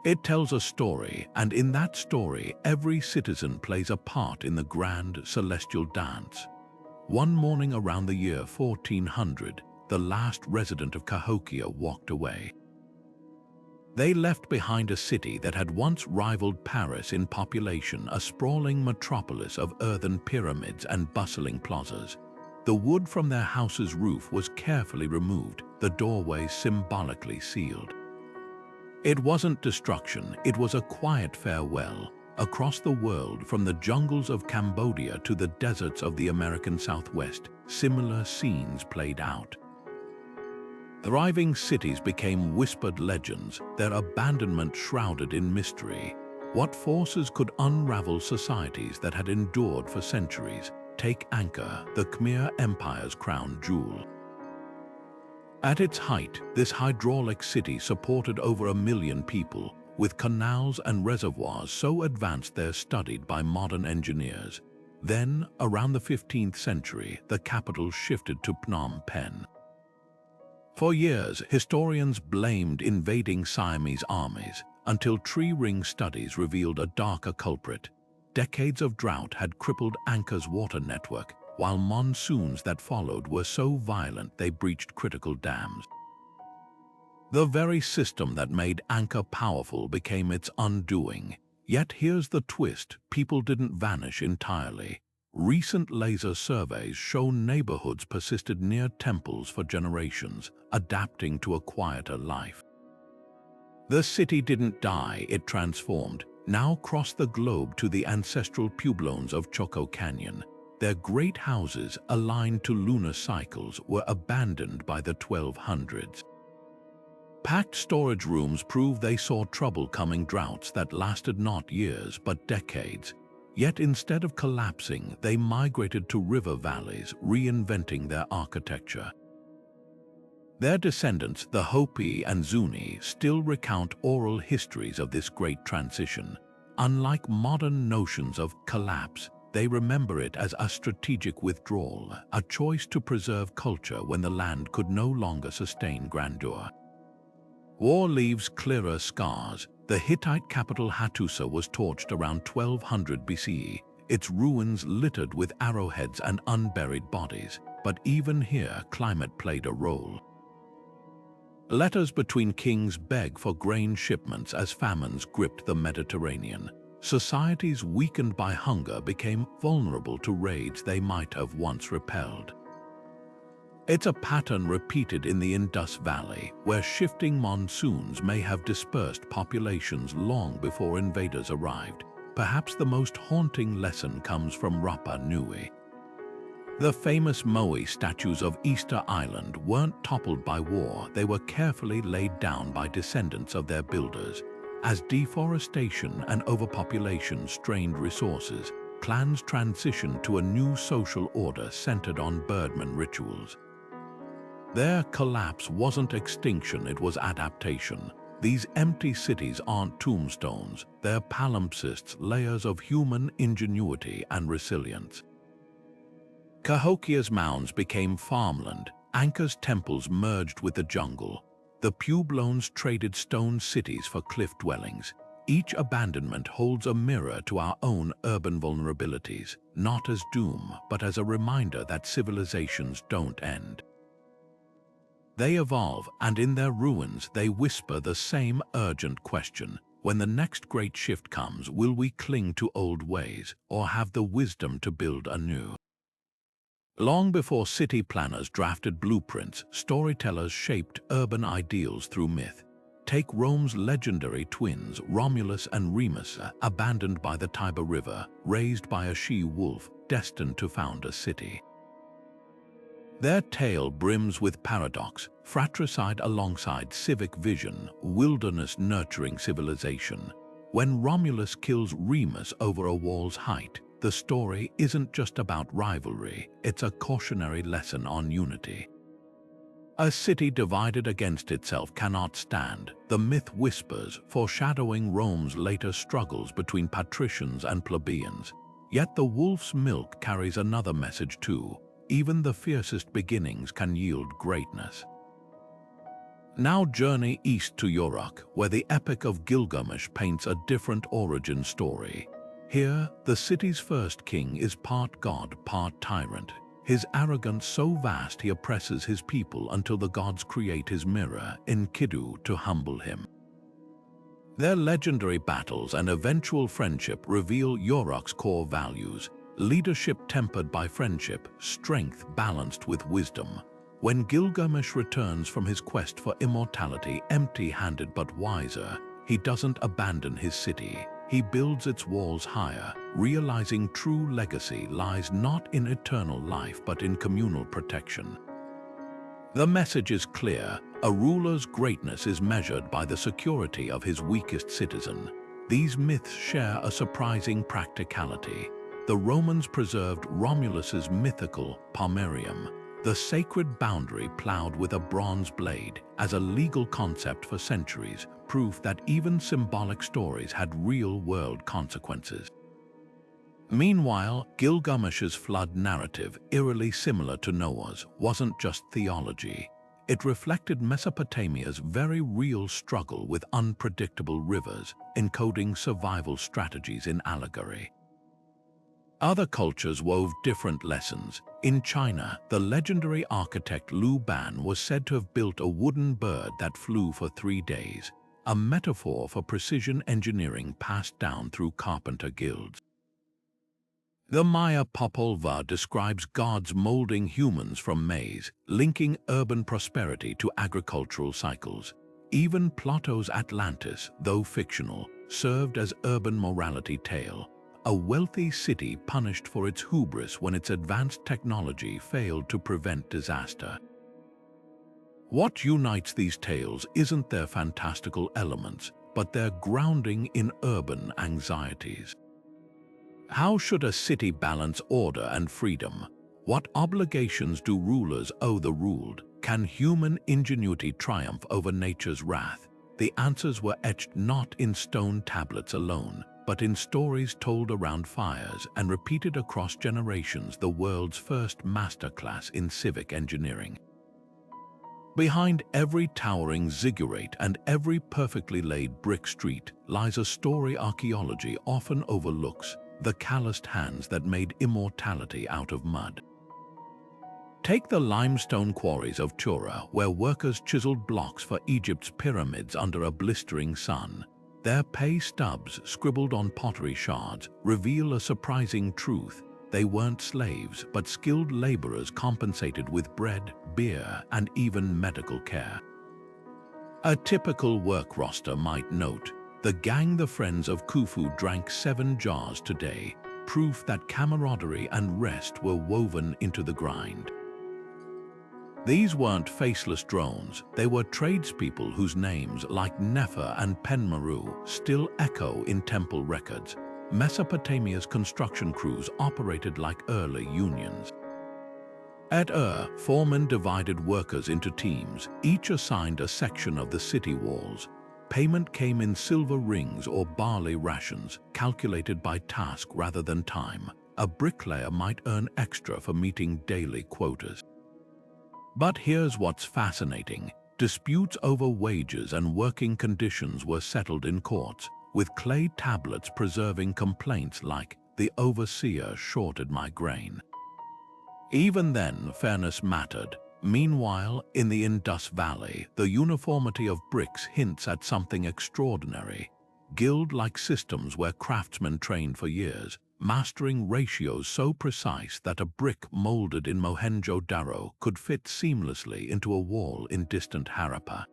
It tells a story, and in that story, every citizen plays a part in the grand celestial dance. One morning around the year 1400, the last resident of Cahokia walked away. They left behind a city that had once rivaled Paris in population, a sprawling metropolis of earthen pyramids and bustling plazas. The wood from their house's roof was carefully removed, the doorways symbolically sealed. It wasn't destruction, it was a quiet farewell. Across the world, from the jungles of Cambodia to the deserts of the American Southwest, similar scenes played out. Thriving cities became whispered legends, their abandonment shrouded in mystery. What forces could unravel societies that had endured for centuries? Take Angkor, the Khmer Empire's crown jewel. At its height, this hydraulic city supported over 1 million people, with canals and reservoirs so advanced they're studied by modern engineers. Then, around the 15th century, the capital shifted to Phnom Penh. For years, historians blamed invading Siamese armies, until tree ring studies revealed a darker culprit. Decades of drought had crippled Angkor's water network, while monsoons that followed were so violent they breached critical dams. The very system that made Angkor powerful became its undoing. Yet here's the twist, people didn't vanish entirely. Recent laser surveys show neighborhoods persisted near temples for generations, adapting to a quieter life. The city didn't die, it transformed. Now cross the globe to the ancestral Pueblones of Choco Canyon. Their great houses, aligned to lunar cycles, were abandoned by the 1200s. Packed storage rooms prove they saw trouble coming, droughts that lasted not years but decades. Yet instead of collapsing, they migrated to river valleys, reinventing their architecture. Their descendants, the Hopi and Zuni, still recount oral histories of this great transition. Unlike modern notions of collapse, they remember it as a strategic withdrawal, a choice to preserve culture when the land could no longer sustain grandeur. War leaves clearer scars. The Hittite capital Hattusa was torched around 1200 BCE, its ruins littered with arrowheads and unburied bodies. But even here, climate played a role. Letters between kings begged for grain shipments as famines gripped the Mediterranean. Societies weakened by hunger became vulnerable to raids they might have once repelled. It's a pattern repeated in the Indus Valley, where shifting monsoons may have dispersed populations long before invaders arrived. Perhaps the most haunting lesson comes from Rapa Nui. The famous Moai statues of Easter Island weren't toppled by war, they were carefully laid down by descendants of their builders. As deforestation and overpopulation strained resources, clans transitioned to a new social order centered on birdman rituals. Their collapse wasn't extinction, it was adaptation. These empty cities aren't tombstones, they're palimpsests, layers of human ingenuity and resilience. Cahokia's mounds became farmland, Anka's temples merged with the jungle. The Pueblones traded stone cities for cliff dwellings. Each abandonment holds a mirror to our own urban vulnerabilities, not as doom, but as a reminder that civilizations don't end. They evolve, and in their ruins they whisper the same urgent question. When the next great shift comes, will we cling to old ways, or have the wisdom to build anew? Long before city planners drafted blueprints, storytellers shaped urban ideals through myth. Take Rome's legendary twins, Romulus and Remus, abandoned by the Tiber River, raised by a she-wolf, destined to found a city. Their tale brims with paradox, fratricide alongside civic vision, wilderness nurturing civilization. When Romulus kills Remus over a wall's height, the story isn't just about rivalry, it's a cautionary lesson on unity. A city divided against itself cannot stand, the myth whispers, foreshadowing Rome's later struggles between patricians and plebeians. Yet the wolf's milk carries another message too. Even the fiercest beginnings can yield greatness. Now journey east to Uruk, where the Epic of Gilgamesh paints a different origin story. Here, the city's first king is part god, part tyrant. His arrogance so vast he oppresses his people until the gods create his mirror, Enkidu, to humble him. Their legendary battles and eventual friendship reveal Uruk's core values: leadership tempered by friendship, strength balanced with wisdom. When Gilgamesh returns from his quest for immortality empty-handed but wiser, he doesn't abandon his city. He builds its walls higher, realizing true legacy lies not in eternal life but in communal protection. The message is clear: a ruler's greatness is measured by the security of his weakest citizen. These myths share a surprising practicality. The Romans preserved Romulus's mythical pomerium, the sacred boundary plowed with a bronze blade, as a legal concept for centuries, proof that even symbolic stories had real-world consequences. Meanwhile, Gilgamesh's flood narrative, eerily similar to Noah's, wasn't just theology. It reflected Mesopotamia's very real struggle with unpredictable rivers, encoding survival strategies in allegory. Other cultures wove different lessons. In China, the legendary architect Lu Ban was said to have built a wooden bird that flew for 3 days, a metaphor for precision engineering passed down through carpenter guilds. The Maya Popol Vuh describes gods molding humans from maize, linking urban prosperity to agricultural cycles. Even Plato's Atlantis, though fictional, served as urban morality tale. A wealthy city punished for its hubris when its advanced technology failed to prevent disaster. What unites these tales isn't their fantastical elements, but their grounding in urban anxieties. How should a city balance order and freedom? What obligations do rulers owe the ruled? Can human ingenuity triumph over nature's wrath? The answers were etched not in stone tablets alone, but in stories told around fires and repeated across generations, the world's first masterclass in civic engineering. Behind every towering ziggurat and every perfectly laid brick street lies a story archaeology often overlooks: the calloused hands that made immortality out of mud. Take the limestone quarries of Tura, where workers chiseled blocks for Egypt's pyramids under a blistering sun. Their pay stubs, scribbled on pottery shards, reveal a surprising truth. They weren't slaves, but skilled laborers compensated with bread, beer, and even medical care. A typical work roster might note: the gang the Friends of Khufu drank 7 jars today, proof that camaraderie and rest were woven into the grind. These weren't faceless drones, they were tradespeople whose names, like Nefer and Penmaru, still echo in temple records. Mesopotamia's construction crews operated like early unions. At foremen divided workers into teams, each assigned a section of the city walls. Payment came in silver rings or barley rations, calculated by task rather than time. A bricklayer might earn extra for meeting daily quotas. But here's what's fascinating. Disputes over wages and working conditions were settled in courts, with clay tablets preserving complaints like, "The overseer shorted my grain." Even then, fairness mattered. Meanwhile, in the Indus Valley, the uniformity of bricks hints at something extraordinary. Guild-like systems where craftsmen trained for years, mastering ratios so precise that a brick molded in Mohenjo-Daro could fit seamlessly into a wall in distant Harappa.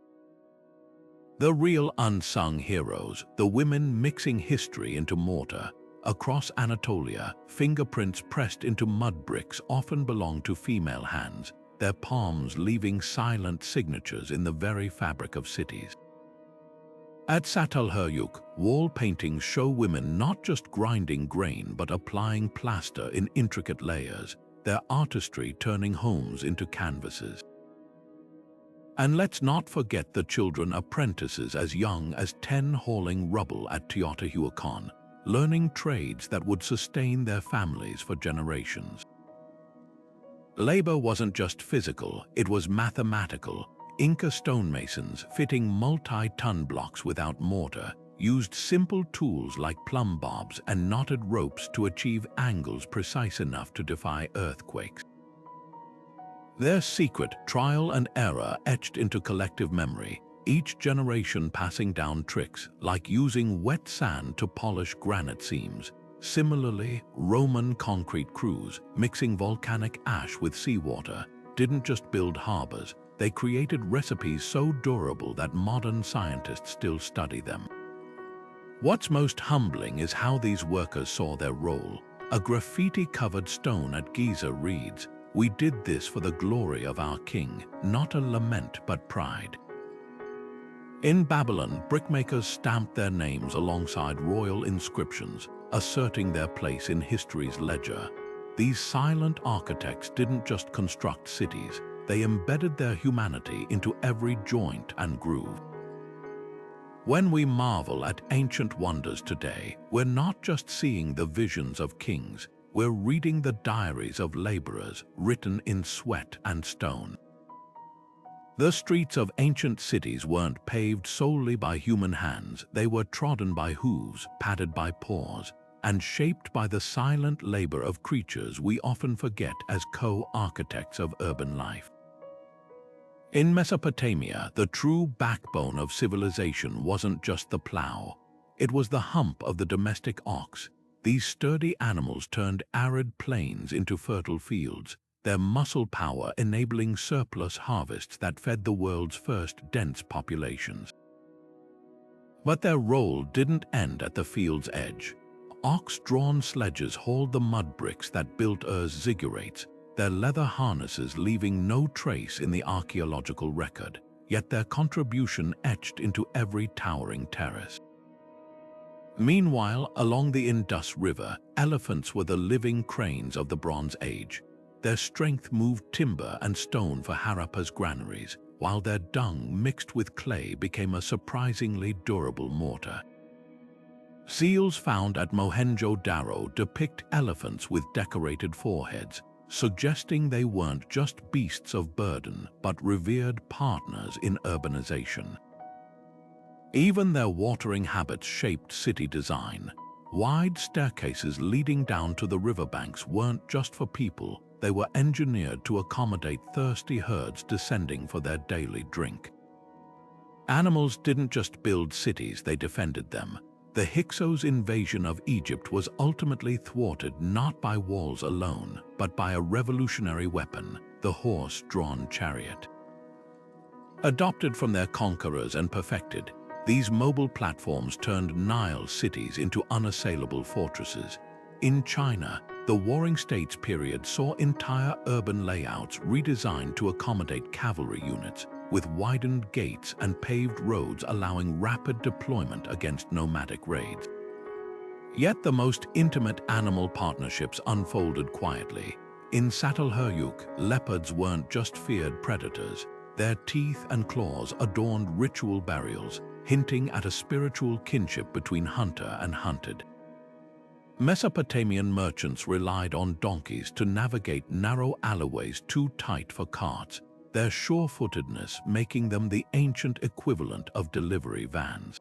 The real unsung heroes, the women mixing history into mortar. Across Anatolia, fingerprints pressed into mud bricks often belong to female hands, their palms leaving silent signatures in the very fabric of cities. At Çatalhöyük, wall paintings show women not just grinding grain but applying plaster in intricate layers, their artistry turning homes into canvases. And let's not forget the children apprentices as young as 10 hauling rubble at Teotihuacan, learning trades that would sustain their families for generations. Labor wasn't just physical, it was mathematical. Inca stonemasons, fitting multi-ton blocks without mortar, used simple tools like plumb bobs and knotted ropes to achieve angles precise enough to defy earthquakes. Their secret, trial and error, etched into collective memory, each generation passing down tricks, like using wet sand to polish granite seams. Similarly, Roman concrete crews, mixing volcanic ash with seawater, didn't just build harbors, they created recipes so durable that modern scientists still study them. What's most humbling is how these workers saw their role. A graffiti-covered stone at Giza reads, "We did this for the glory of our king, not a lament but pride." In Babylon, brickmakers stamped their names alongside royal inscriptions, asserting their place in history's ledger. These silent architects didn't just construct cities, they embedded their humanity into every joint and groove. When we marvel at ancient wonders today, we're not just seeing the visions of kings, we're reading the diaries of laborers written in sweat and stone. The streets of ancient cities weren't paved solely by human hands, they were trodden by hooves, padded by paws, and shaped by the silent labor of creatures we often forget as co-architects of urban life. In Mesopotamia, the true backbone of civilization wasn't just the plow. It was the hump of the domestic ox. These sturdy animals turned arid plains into fertile fields, their muscle power enabling surplus harvests that fed the world's first dense populations. But their role didn't end at the field's edge. Ox-drawn sledges hauled the mud bricks that built Ur's Zigurates, their leather harnesses leaving no trace in the archaeological record, yet their contribution etched into every towering terrace. Meanwhile, along the Indus River, elephants were the living cranes of the Bronze Age. Their strength moved timber and stone for Harappa's granaries, while their dung mixed with clay became a surprisingly durable mortar. Seals found at Mohenjo-Daro depict elephants with decorated foreheads, suggesting they weren't just beasts of burden but revered partners in urbanization. Even their watering habits shaped city design. Wide staircases leading down to the riverbanks weren't just for people, they were engineered to accommodate thirsty herds descending for their daily drink. Animals didn't just build cities, they defended them. The Hyksos invasion of Egypt was ultimately thwarted not by walls alone, but by a revolutionary weapon, the horse-drawn chariot. Adopted from their conquerors and perfected, these mobile platforms turned Nile cities into unassailable fortresses. In China, the Warring States period saw entire urban layouts redesigned to accommodate cavalry units, with widened gates and paved roads allowing rapid deployment against nomadic raids. Yet the most intimate animal partnerships unfolded quietly. In Çatalhöyük, leopards weren't just feared predators. Their teeth and claws adorned ritual burials, hinting at a spiritual kinship between hunter and hunted. Mesopotamian merchants relied on donkeys to navigate narrow alleyways too tight for carts, their sure-footedness making them the ancient equivalent of delivery vans.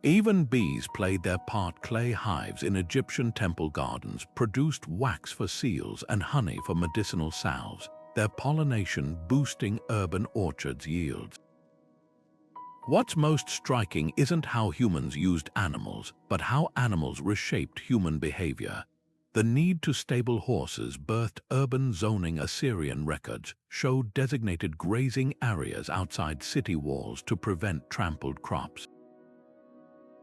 Even bees played their part. Clay hives in Egyptian temple gardens produced wax for seals and honey for medicinal salves, their pollination boosting urban orchards' yields. What's most striking isn't how humans used animals, but how animals reshaped human behavior. The need to stable horses birthed urban zoning. Assyrian records show designated grazing areas outside city walls to prevent trampled crops.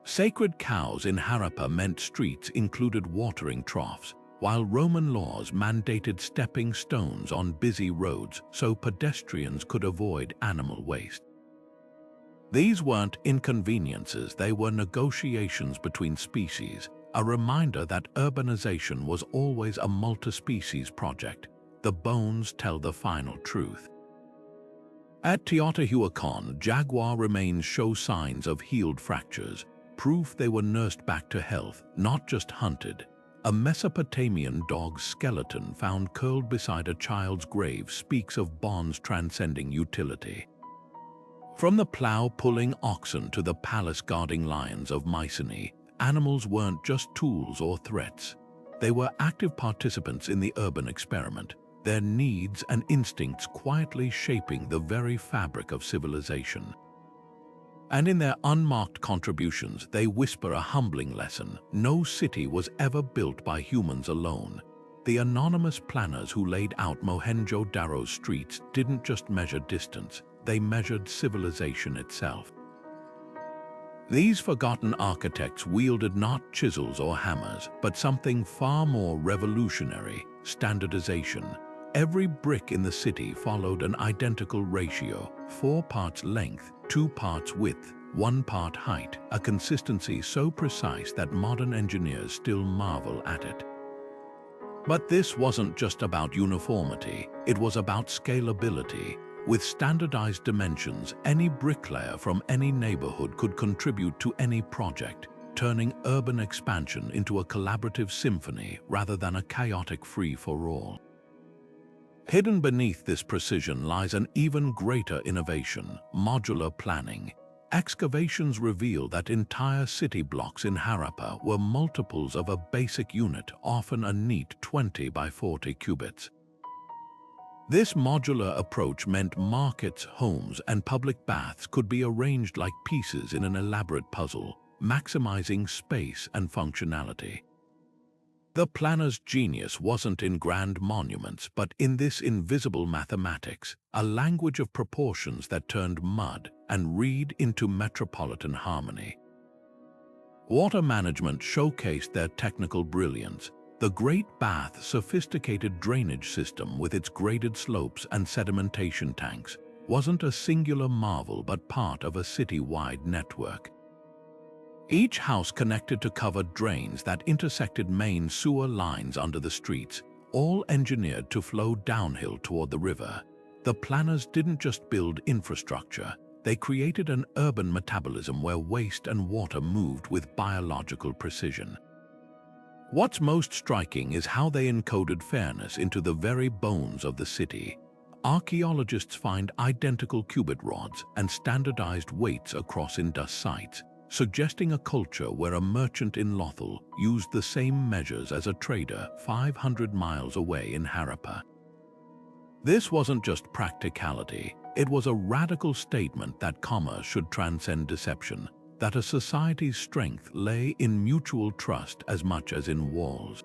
Sacred cows in Harappa meant streets included watering troughs, while Roman laws mandated stepping stones on busy roads so pedestrians could avoid animal waste. These weren't inconveniences, they were negotiations between species, a reminder that urbanization was always a multi-species project. The bones tell the final truth. At Teotihuacan, jaguar remains show signs of healed fractures, proof they were nursed back to health, not just hunted. A Mesopotamian dog's skeleton found curled beside a child's grave speaks of bonds transcending utility. From the plow-pulling oxen to the palace-guarding lions of Mycenae, animals weren't just tools or threats. They were active participants in the urban experiment, their needs and instincts quietly shaping the very fabric of civilization. And in their unmarked contributions, they whisper a humbling lesson. No city was ever built by humans alone. The anonymous planners who laid out Mohenjo-Daro's streets didn't just measure distance, they measured civilization itself. These forgotten architects wielded not chisels or hammers, but something far more revolutionary: standardization. Every brick in the city followed an identical ratio: 4 parts length, 2 parts width, 1 part height, a consistency so precise that modern engineers still marvel at it. But this wasn't just about uniformity, it was about scalability. With standardized dimensions, any bricklayer from any neighborhood could contribute to any project, turning urban expansion into a collaborative symphony rather than a chaotic free-for-all. Hidden beneath this precision lies an even greater innovation: modular planning. Excavations reveal that entire city blocks in Harappa were multiples of a basic unit, often a neat 20 by 40 cubits. This modular approach meant markets, homes, and public baths could be arranged like pieces in an elaborate puzzle, maximizing space and functionality. The planner's genius wasn't in grand monuments, but in this invisible mathematics, a language of proportions that turned mud and reed into metropolitan harmony. Water management showcased their technical brilliance. The Great Bath's sophisticated drainage system with its graded slopes and sedimentation tanks wasn't a singular marvel but part of a city-wide network. Each house connected to covered drains that intersected main sewer lines under the streets, all engineered to flow downhill toward the river. The planners didn't just build infrastructure, they created an urban metabolism where waste and water moved with biological precision. What's most striking is how they encoded fairness into the very bones of the city. Archaeologists find identical cubit rods and standardized weights across Indus sites, suggesting a culture where a merchant in Lothal used the same measures as a trader 500 miles away in Harappa. This wasn't just practicality, it was a radical statement that commerce should transcend deception, that a society's strength lay in mutual trust as much as in walls.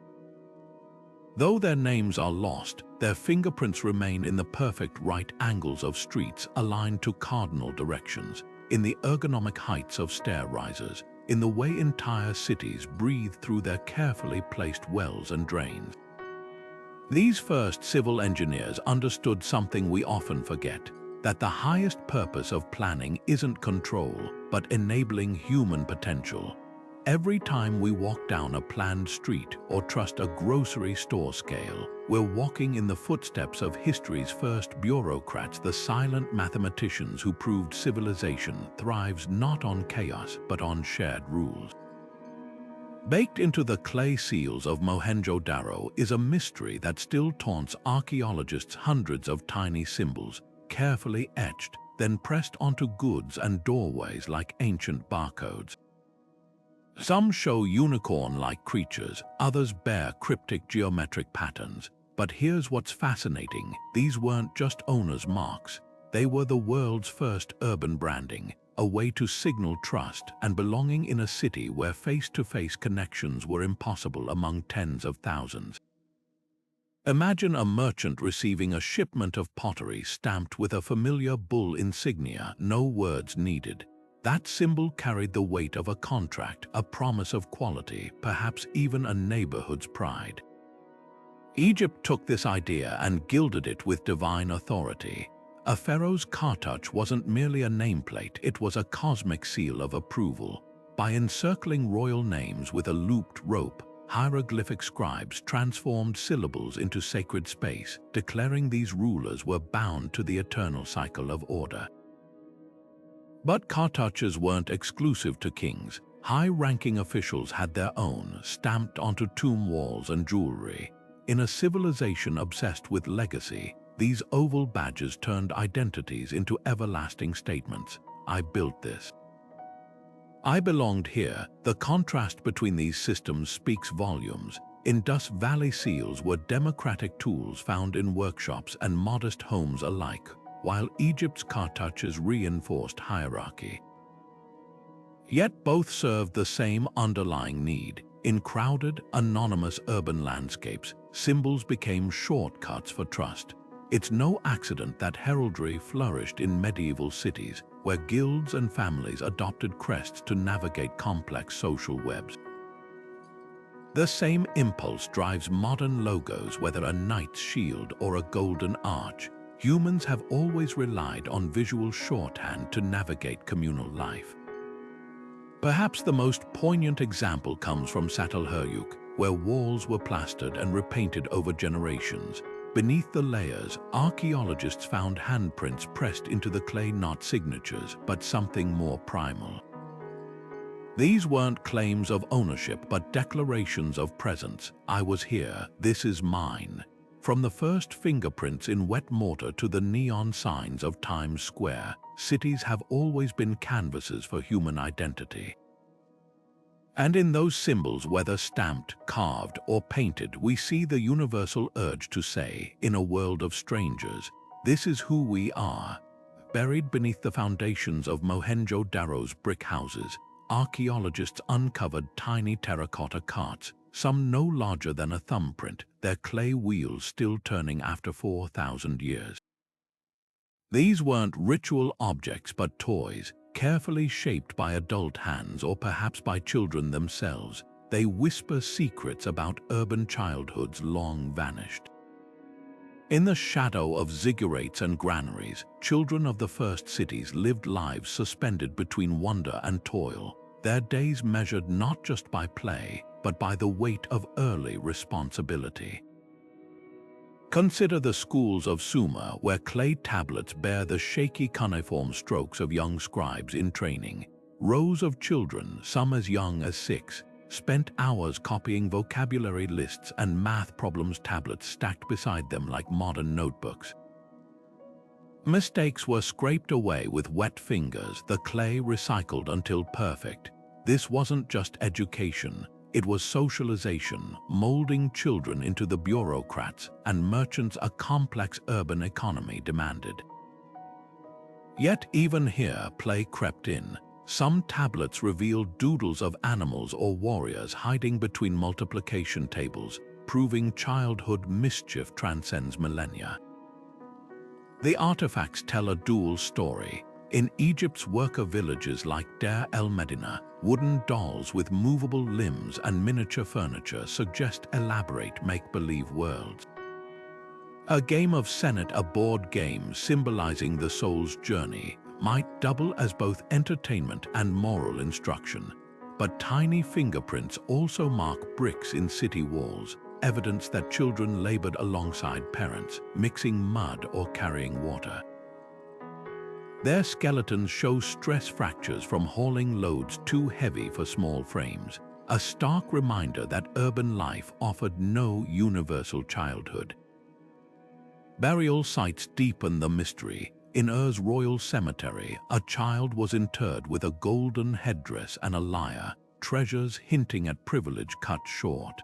Though their names are lost, their fingerprints remain in the perfect right angles of streets aligned to cardinal directions, in the ergonomic heights of stair risers, in the way entire cities breathe through their carefully placed wells and drains. These first civil engineers understood something we often forget: that the highest purpose of planning isn't control, but enabling human potential. Every time we walk down a planned street or trust a grocery store scale, we're walking in the footsteps of history's first bureaucrats, the silent mathematicians who proved civilization thrives not on chaos but on shared rules. Baked into the clay seals of Mohenjo-Daro is a mystery that still taunts archaeologists: hundreds of tiny symbols, carefully etched, then pressed onto goods and doorways like ancient barcodes. Some show unicorn-like creatures, others bear cryptic geometric patterns. But here's what's fascinating: these weren't just owners' marks. They were the world's first urban branding, a way to signal trust and belonging in a city where face-to-face connections were impossible among tens of thousands. Imagine a merchant receiving a shipment of pottery stamped with a familiar bull insignia, no words needed. That symbol carried the weight of a contract, a promise of quality, perhaps even a neighborhood's pride. Egypt took this idea and gilded it with divine authority. A pharaoh's cartouche wasn't merely a nameplate, it was a cosmic seal of approval. By encircling royal names with a looped rope, hieroglyphic scribes transformed syllables into sacred space, declaring these rulers were bound to the eternal cycle of order. But cartouches weren't exclusive to kings. High-ranking officials had their own, stamped onto tomb walls and jewelry. In a civilization obsessed with legacy, these oval badges turned identities into everlasting statements. I built this. I belonged here. The contrast between these systems speaks volumes. Indus Valley seals were democratic tools found in workshops and modest homes alike, while Egypt's cartouches reinforced hierarchy. Yet both served the same underlying need. In crowded, anonymous urban landscapes, symbols became shortcuts for trust. It's no accident that heraldry flourished in medieval cities, where guilds and families adopted crests to navigate complex social webs. The same impulse drives modern logos, whether a knight's shield or a golden arch. Humans have always relied on visual shorthand to navigate communal life. Perhaps the most poignant example comes from Çatalhöyük, where walls were plastered and repainted over generations. Beneath the layers, archaeologists found handprints pressed into the clay, not signatures, but something more primal. These weren't claims of ownership, but declarations of presence. I was here, this is mine. From the first fingerprints in wet mortar to the neon signs of Times Square, cities have always been canvases for human identity. And in those symbols, whether stamped, carved, or painted, we see the universal urge to say, in a world of strangers, this is who we are. Buried beneath the foundations of Mohenjo-Daro's brick houses, archaeologists uncovered tiny terracotta carts, some no larger than a thumbprint, their clay wheels still turning after 4,000 years. These weren't ritual objects but toys, carefully shaped by adult hands or perhaps by children themselves. They whisper secrets about urban childhoods long vanished. In the shadow of Zigurates and Granaries, children of the first cities lived lives suspended between wonder and toil, their days measured not just by play, but by the weight of early responsibility. Consider the schools of Sumer, where clay tablets bear the shaky cuneiform strokes of young scribes in training. Rows of children, some as young as 6, spent hours copying vocabulary lists and math problems, tablets stacked beside them like modern notebooks. Mistakes were scraped away with wet fingers, the clay recycled until perfect. This wasn't just education. It was socialization, molding children into the bureaucrats and merchants a complex urban economy demanded. Yet even here, play crept in. Some tablets revealed doodles of animals or warriors hiding between multiplication tables, proving childhood mischief transcends millennia. The artifacts tell a dual story. In Egypt's worker villages like Deir el-Medina, wooden dolls with movable limbs and miniature furniture suggest elaborate make-believe worlds. A game of Senet, a board game symbolizing the soul's journey, might double as both entertainment and moral instruction. but tiny fingerprints also mark bricks in city walls, evidence that children labored alongside parents, mixing mud or carrying water. Their skeletons show stress fractures from hauling loads too heavy for small frames, a stark reminder that urban life offered no universal childhood. Burial sites deepen the mystery. In Ur's royal cemetery, a child was interred with a golden headdress and a lyre, treasures hinting at privilege cut short.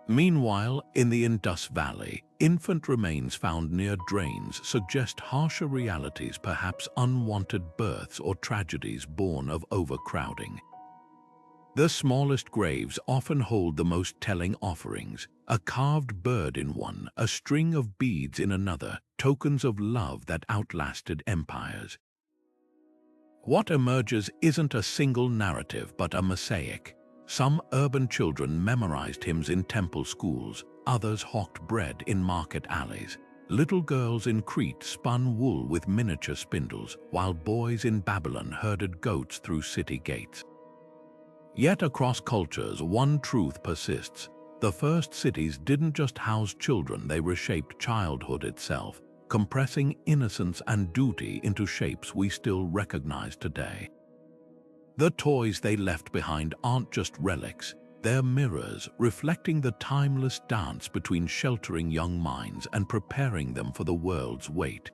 Meanwhile, in the Indus Valley, infant remains found near drains suggest harsher realities, perhaps unwanted births or tragedies born of overcrowding. The smallest graves often hold the most telling offerings, a carved bird in one, a string of beads in another, tokens of love that outlasted empires. What emerges isn't a single narrative but a mosaic. Some urban children memorized hymns in temple schools, others hawked bread in market alleys. Little girls in Crete spun wool with miniature spindles, while boys in Babylon herded goats through city gates. Yet across cultures, one truth persists. The first cities didn't just house children, they reshaped childhood itself, compressing innocence and duty into shapes we still recognize today. The toys they left behind aren't just relics, they're mirrors reflecting the timeless dance between sheltering young minds and preparing them for the world's weight.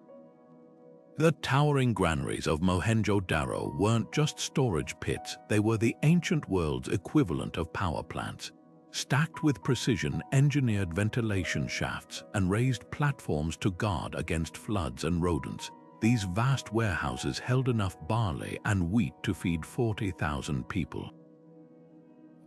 The towering granaries of Mohenjo-Daro weren't just storage pits, they were the ancient world's equivalent of power plants. Stacked with precision-engineered ventilation shafts and raised platforms to guard against floods and rodents, these vast warehouses held enough barley and wheat to feed 40,000 people.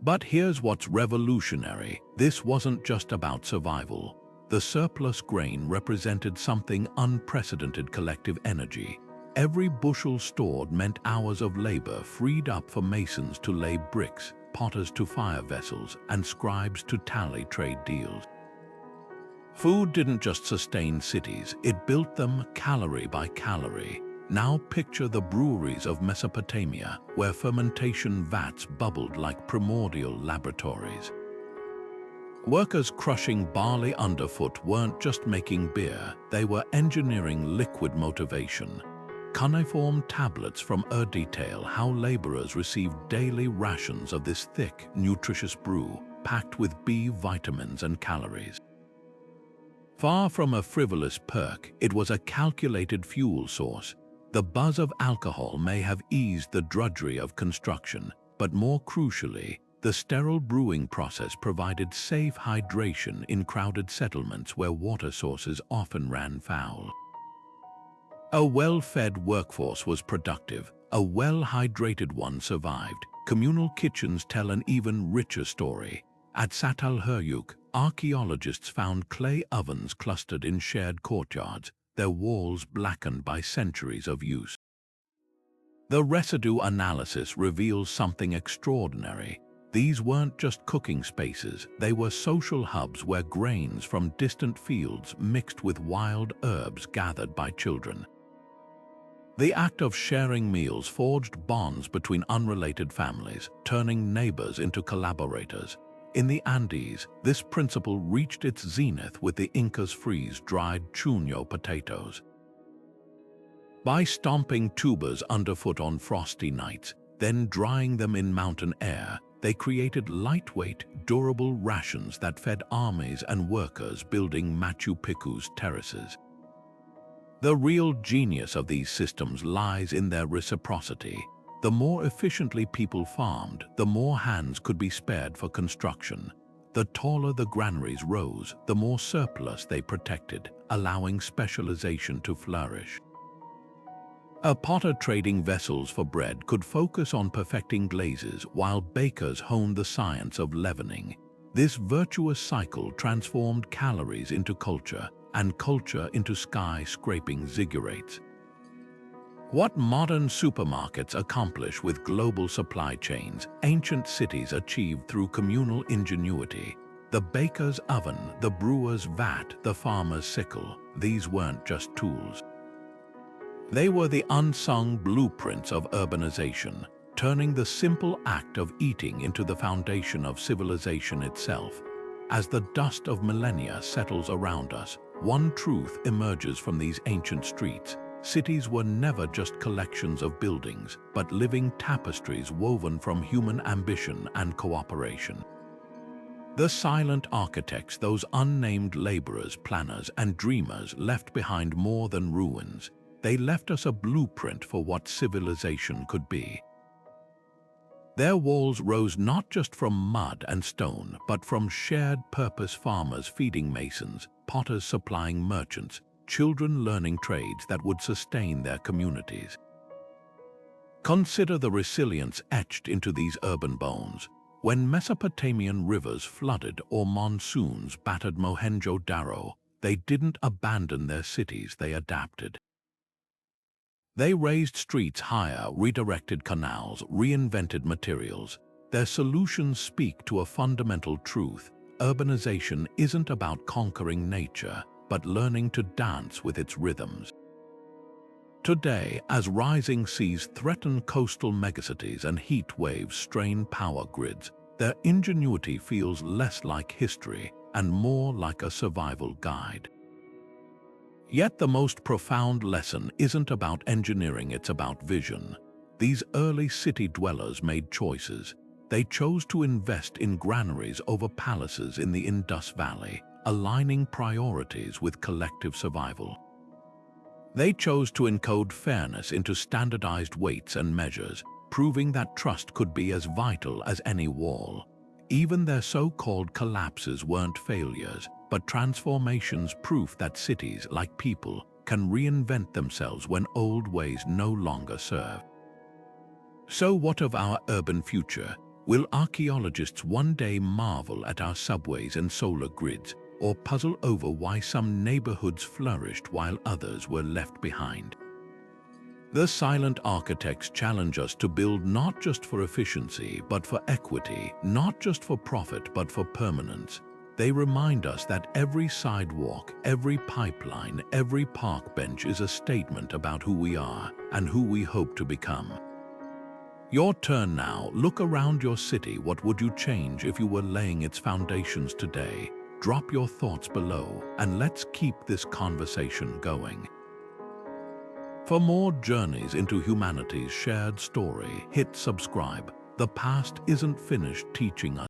But here's what's revolutionary: this wasn't just about survival. The surplus grain represented something unprecedented: collective energy. Every bushel stored meant hours of labor freed up for masons to lay bricks, potters to fire vessels, and scribes to tally trade deals. Food didn't just sustain cities, it built them calorie by calorie. Now picture the breweries of Mesopotamia, where fermentation vats bubbled like primordial laboratories. Workers crushing barley underfoot weren't just making beer, they were engineering liquid motivation. Cuneiform tablets from Ur detail how laborers received daily rations of this thick, nutritious brew, packed with B vitamins and calories. Far from a frivolous perk, it was a calculated fuel source. The buzz of alcohol may have eased the drudgery of construction, but more crucially, the sterile brewing process provided safe hydration in crowded settlements where water sources often ran foul. A well-fed workforce was productive, a well-hydrated one survived. Communal kitchens tell an even richer story. At Çatalhöyük, archaeologists found clay ovens clustered in shared courtyards, their walls blackened by centuries of use. The residue analysis reveals something extraordinary. These weren't just cooking spaces, they were social hubs where grains from distant fields mixed with wild herbs gathered by children. The act of sharing meals forged bonds between unrelated families, turning neighbors into collaborators. In the Andes, this principle reached its zenith with the Incas' freeze-dried chuño potatoes. By stomping tubers underfoot on frosty nights, then drying them in mountain air, they created lightweight, durable rations that fed armies and workers building Machu Picchu's terraces. The real genius of these systems lies in their reciprocity. The more efficiently people farmed, the more hands could be spared for construction. The taller the granaries rose, the more surplus they protected, allowing specialization to flourish. A potter trading vessels for bread could focus on perfecting glazes while bakers honed the science of leavening. This virtuous cycle transformed calories into culture and culture into sky-scraping zigurates. What modern supermarkets accomplish with global supply chains, ancient cities achieved through communal ingenuity. The baker's oven, the brewer's vat, the farmer's sickle, these weren't just tools. They were the unsung blueprints of urbanization, turning the simple act of eating into the foundation of civilization itself. As the dust of millennia settles around us, one truth emerges from these ancient streets. Cities were never just collections of buildings, but living tapestries woven from human ambition and cooperation. The silent architects, those unnamed laborers, planners, and dreamers, left behind more than ruins. They left us a blueprint for what civilization could be. Their walls rose not just from mud and stone, but from shared purpose: farmers feeding masons, potters supplying merchants, children learning trades that would sustain their communities. Consider the resilience etched into these urban bones. When Mesopotamian rivers flooded or monsoons battered Mohenjo-Daro, they didn't abandon their cities, they adapted. They raised streets higher, redirected canals, reinvented materials. Their solutions speak to a fundamental truth: urbanization isn't about conquering nature, but learning to dance with its rhythms. Today, as rising seas threaten coastal megacities and heat waves strain power grids, their ingenuity feels less like history and more like a survival guide. Yet the most profound lesson isn't about engineering, it's about vision. These early city dwellers made choices. They chose to invest in granaries over palaces in the Indus Valley, aligning priorities with collective survival. They chose to encode fairness into standardized weights and measures, proving that trust could be as vital as any wall. Even their so-called collapses weren't failures, but transformations, proof that cities, like people, can reinvent themselves when old ways no longer serve. So what of our urban future? Will archaeologists one day marvel at our subways and solar grids, or puzzle over why some neighborhoods flourished while others were left behind? The silent architects challenge us to build not just for efficiency, but for equity, not just for profit, but for permanence. They remind us that every sidewalk, every pipeline, every park bench is a statement about who we are and who we hope to become. Your turn now. Look around your city. What would you change if you were laying its foundations today? Drop your thoughts below, and let's keep this conversation going. For more journeys into humanity's shared story, hit subscribe. The past isn't finished teaching us.